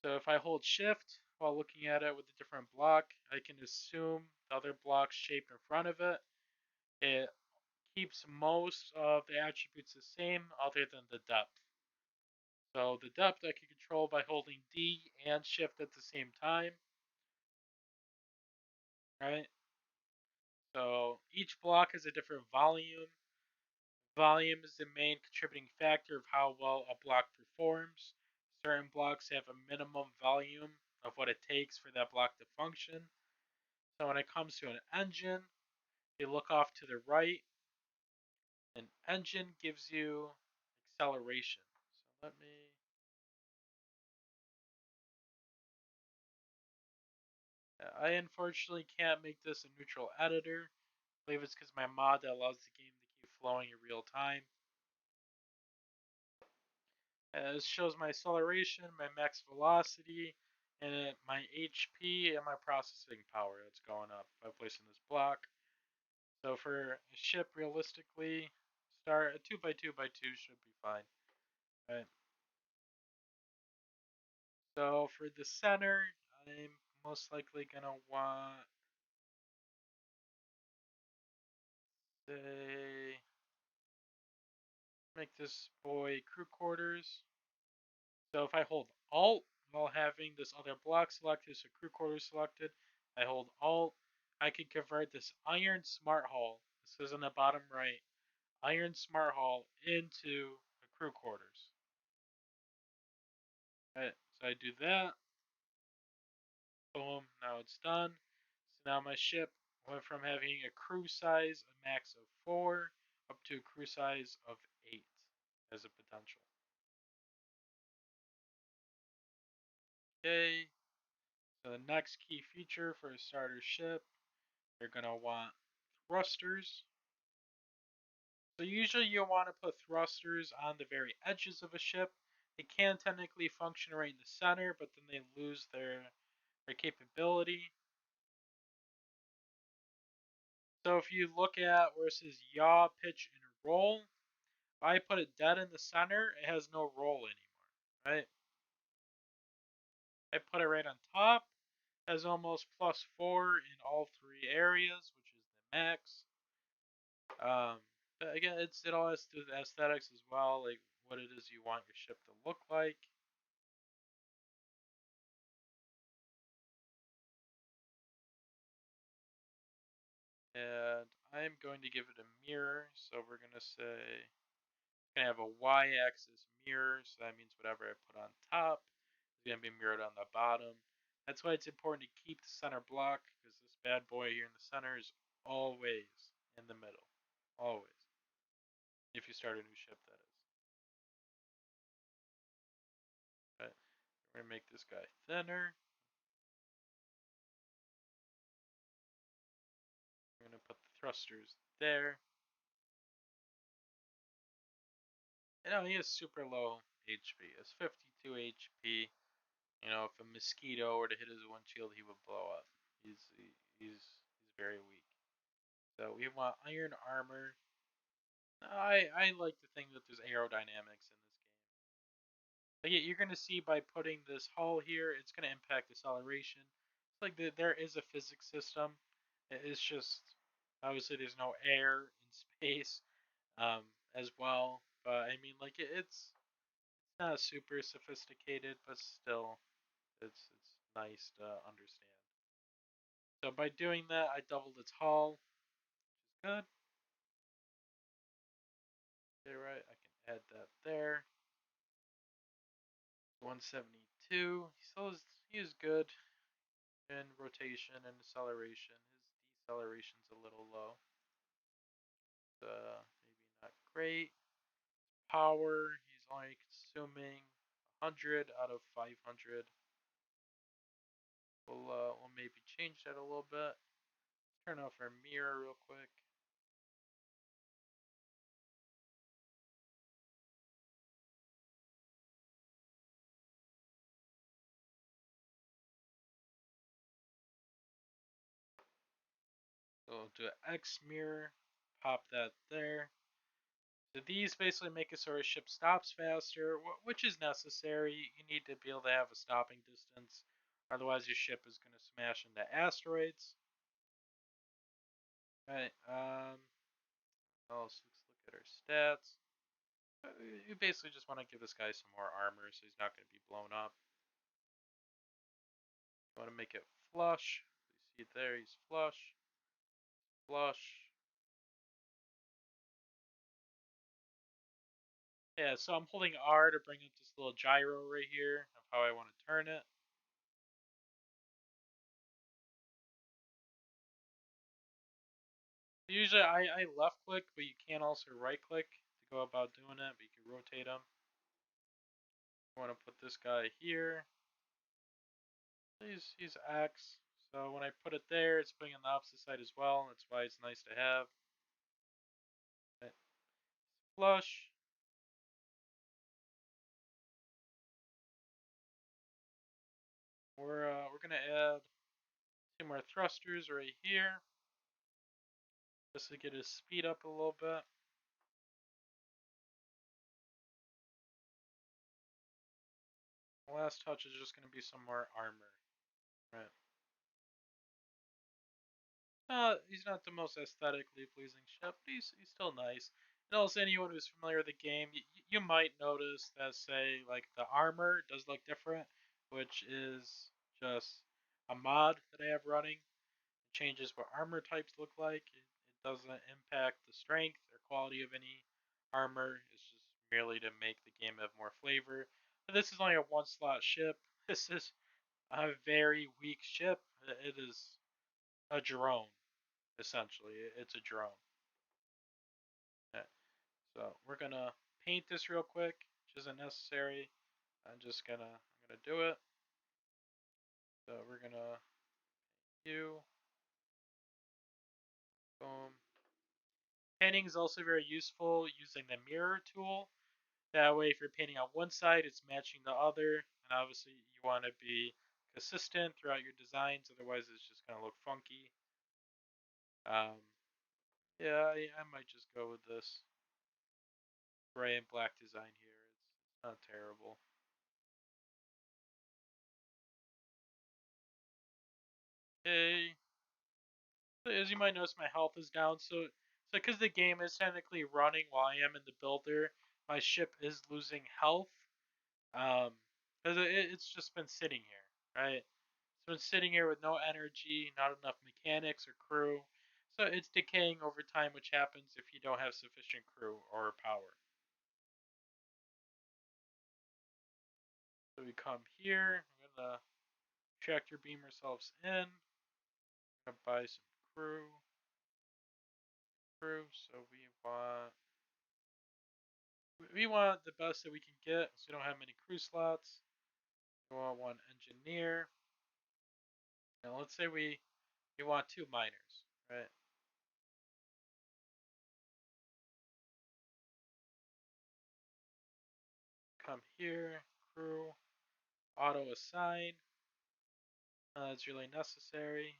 So if I hold shift while looking at it with a different block, I can assume the other block's shape in front of it. It keeps most of the attributes the same other than the depth. So the depth I can control by holding D and shift at the same time, right? So each block has a different volume. Volume is the main contributing factor of how well a block performs. Certain blocks have a minimum volume of what it takes for that block to function. So when it comes to an engine, you look off to the right. An engine gives you acceleration. So let me. I unfortunately can't make this a neutral editor. I believe it's because my mod that allows the game to keep flowing in real time. This shows my acceleration, my max velocity, and my HP and my processing power that's going up by placing this block. So for a ship, realistically, start a 2 by 2 by 2 should be fine. Right. So for the center, I'm most likely gonna want, say, make this boy crew quarters. So if I hold Alt while having this other block selected, so crew quarters selected, I hold Alt, I can convert this iron smart hull, this is in the bottom right, iron smart hull into a crew quarters. Right, so I do that. Boom, now it's done. So now my ship went from having a crew size, a max of 4, up to a crew size of 8 as a potential. Okay, so the next key feature for a starter ship, you're going to want thrusters. So usually you'll want to put thrusters on the very edges of a ship. They can technically function right in the center, but then they lose their capability. So if you look at where it says yaw, pitch, and roll, if I put it dead in the center, it has no roll anymore, right? I put it right on top, it has almost +4 in all 3 areas, which is the max. But again, it all has to do with aesthetics as well, like what it is you want your ship to look like. And I'm going to give it a mirror, so we're going to say going to have a y-axis mirror, so that means whatever I put on top is going to be mirrored on the bottom. That's why it's important to keep the center block, because this bad boy here in the center is always in the middle. Always. If you start a new ship, that is. But we're going to make this guy thinner. We're going to put the thrusters there. And now he has super low HP. It's 52 HP. You know, if a mosquito were to hit his windshield, he would blow up. He's very weak. So we want iron armor. I like to think that there's aerodynamics in this game. But yeah, you're gonna see by putting this hull here, it's gonna impact acceleration. It's like there is a physics system. It's just obviously there's no air in space as well. But I mean, like it's not super sophisticated, but still, it's nice to understand. So by doing that, I doubled its hull, which is good. Okay, right, I can add that there. 172. He is good in rotation and acceleration. His deceleration's a little low. Maybe not great. Power, he's only consuming 100 out of 500. We'll maybe change that a little bit. Turn off our mirror real quick. So we'll do an X mirror, pop that there. So these basically make it so our ship stops faster, which is necessary. You need to be able to have a stopping distance, otherwise your ship is going to smash into asteroids. Right. Let's look at our stats. You basically just want to give this guy some more armor, so he's not going to be blown up. You want to make it flush. You see it there. He's flush. Flush. Yeah, so I'm holding R to bring up this little gyro right here of how I want to turn it. Usually I left click, but you can also right click to go about doing it, but you can rotate them. I want to put this guy here. He's X, so when I put it there, it's putting on the opposite side as well. That's why it's nice to have. Okay. Flush. We're gonna add 2 more thrusters right here, just to get his speed up a little bit. The last touch is just gonna be some more armor. Right. He's not the most aesthetically pleasing ship, but he's still nice. And also, anyone who's familiar with the game, you might notice that, say, like the armor does look different, which is just a mod that I have running. It changes what armor types look like. It doesn't impact the strength or quality of any armor. It's just merely to make the game have more flavor. But this is only a 1 slot ship. This is a very weak ship. It is a drone, essentially. It's a drone. Okay. So we're gonna paint this real quick, which isn't necessary. I'm gonna do it. So we're gonna do boom. Painting is also very useful using the mirror tool. That way, if you're painting on one side, it's matching the other, and obviously you want to be consistent throughout your designs. Otherwise, it's just gonna look funky. Um, yeah, I might just go with this gray and black design here. It's not terrible. Okay, so as you might notice, my health is down. So because the game is technically running while I am in the builder, my ship is losing health. Um, because it's just been sitting here, right? It's been sitting here with no energy, not enough mechanics or crew. So it's decaying over time, which happens if you don't have sufficient crew or power. So we come here. I'm gonna tractor beam ourselves in. I'm gonna buy some crew. So we want the best that we can get. So we don't have many crew slots. We want one engineer. Now let's say we want two miners, right? Come here, crew, auto assign. That's really necessary.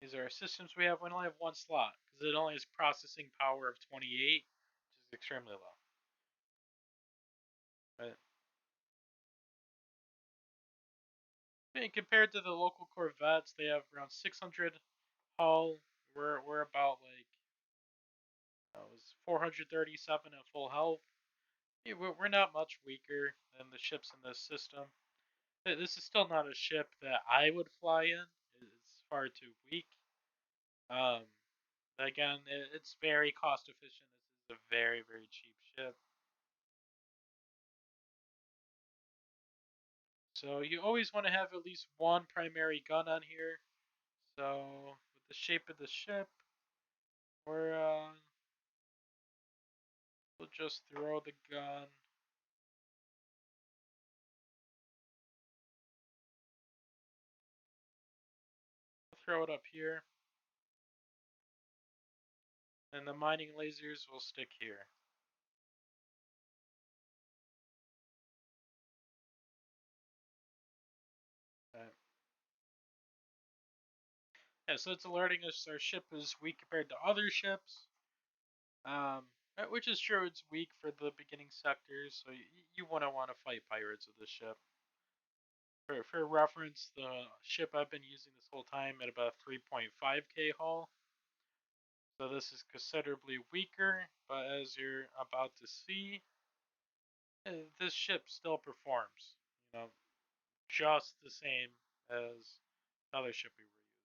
These are our systems we have. We only have one slot because it only has processing power of 28, which is extremely low. Right? And compared to the local Corvettes, they have around 600 hull. We're about like it was 437 at full health. Yeah, we're not much weaker than the ships in this system. This is still not a ship that I would fly in. It's far too weak. Um, again, it's very cost efficient. This is a very, very cheap ship. So you always want to have at least one primary gun on here. So with the shape of the ship, we'll just throw the gun. We'll throw it up here, and the mining lasers will stick here. Okay. Yeah, so it's alerting us our ship is weak compared to other ships. Um, which is true, it's weak for the beginning sectors, so you wouldn't want to fight pirates with this ship. For reference, the ship I've been using this whole time at about 3.5k hull, so this is considerably weaker, but as you're about to see, this ship still performs, you know, just the same as the other ship we were using.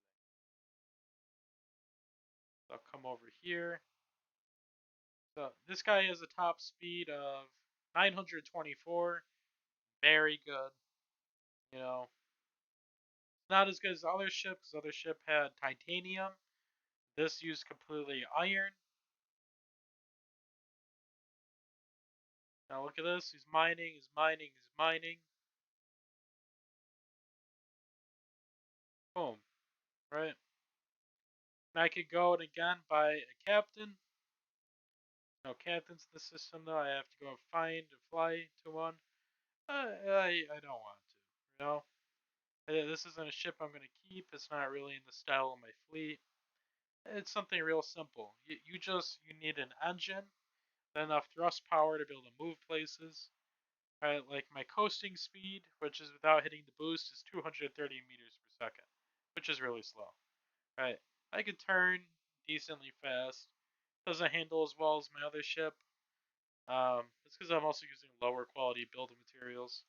So I'll come over here. So this guy has a top speed of 924, very good. You know, it's not as good as the other ship because the other ship had titanium. This used completely iron. Now look at this. He's mining, he's mining, he's mining. Boom. Right? And I could go and again buy a captain. No captains in the system though. I have to go and find and fly to one. I don't want to. You know? This isn't a ship I'm going to keep. It's not really in the style of my fleet. It's something real simple. You need an engine, then enough thrust power to be able to move places. Right, like my coasting speed, which is without hitting the boost, is 230 meters per second, which is really slow. Right, I could turn decently fast. Doesn't handle as well as my other ship. It's because I'm also using lower quality building materials.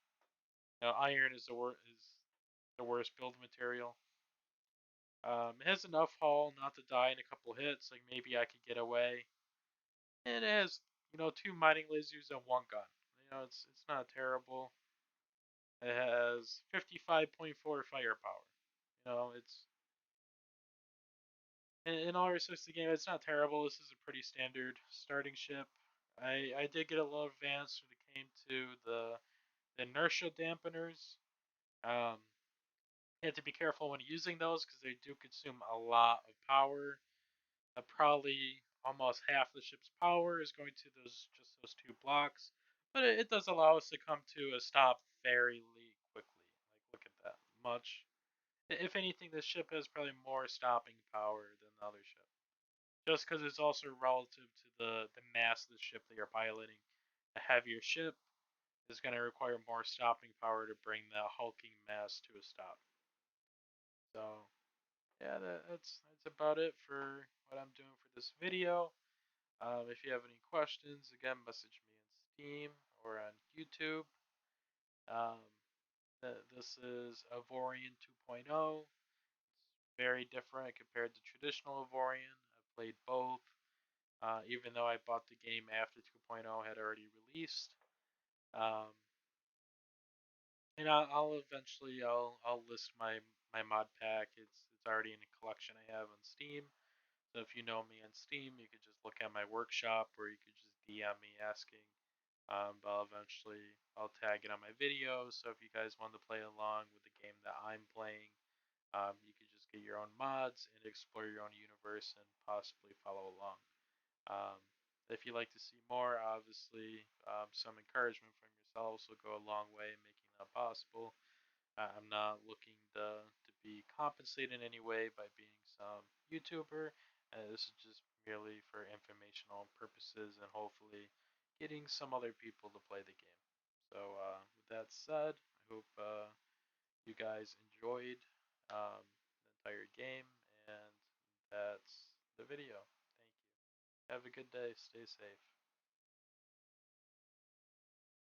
Iron is the worst building material. It has enough hull not to die in a couple hits. Like maybe I could get away. And it has two mining lasers and one gun. It's not terrible. It has 55.4 firepower. It's in all respects the game. It's not terrible. This is a pretty standard starting ship. I did get a little advanced when it came to the inertia dampeners. Um, you have to be careful when using those because they do consume a lot of power. Probably almost half the ship's power is going to those two blocks, but it does allow us to come to a stop fairly quickly. Like look at that much. If anything, this ship has probably more stopping power than the other ship, just because it's also relative to the mass of the ship that you're piloting. A heavier ship is going to require more stopping power to bring the hulking mass to a stop. So yeah, that's about it for what I'm doing for this video. If you have any questions, again, message me on Steam or on YouTube. Um, this is Avorion 2.0. It's very different compared to traditional Avorion. I've played both, even though I bought the game after 2.0 had already released. Um, and I'll eventually I'll list my mod pack. It's already in a collection I have on Steam. So if you know me on Steam, you could just look at my workshop, or you could just DM me asking. But I'll tag it on my videos. So if you guys want to play along with the game that I'm playing, you could just get your own mods and explore your own universe and possibly follow along. Um, if you'd like to see more, obviously, some encouragement from yourselves will go a long way in making that possible. I'm not looking to be compensated in any way by being some YouTuber. This is just merely for informational purposes and hopefully getting some other people to play the game. So, with that said, I hope you guys enjoyed the entire game, and that's the video. Thank you. Have a good day. Stay safe.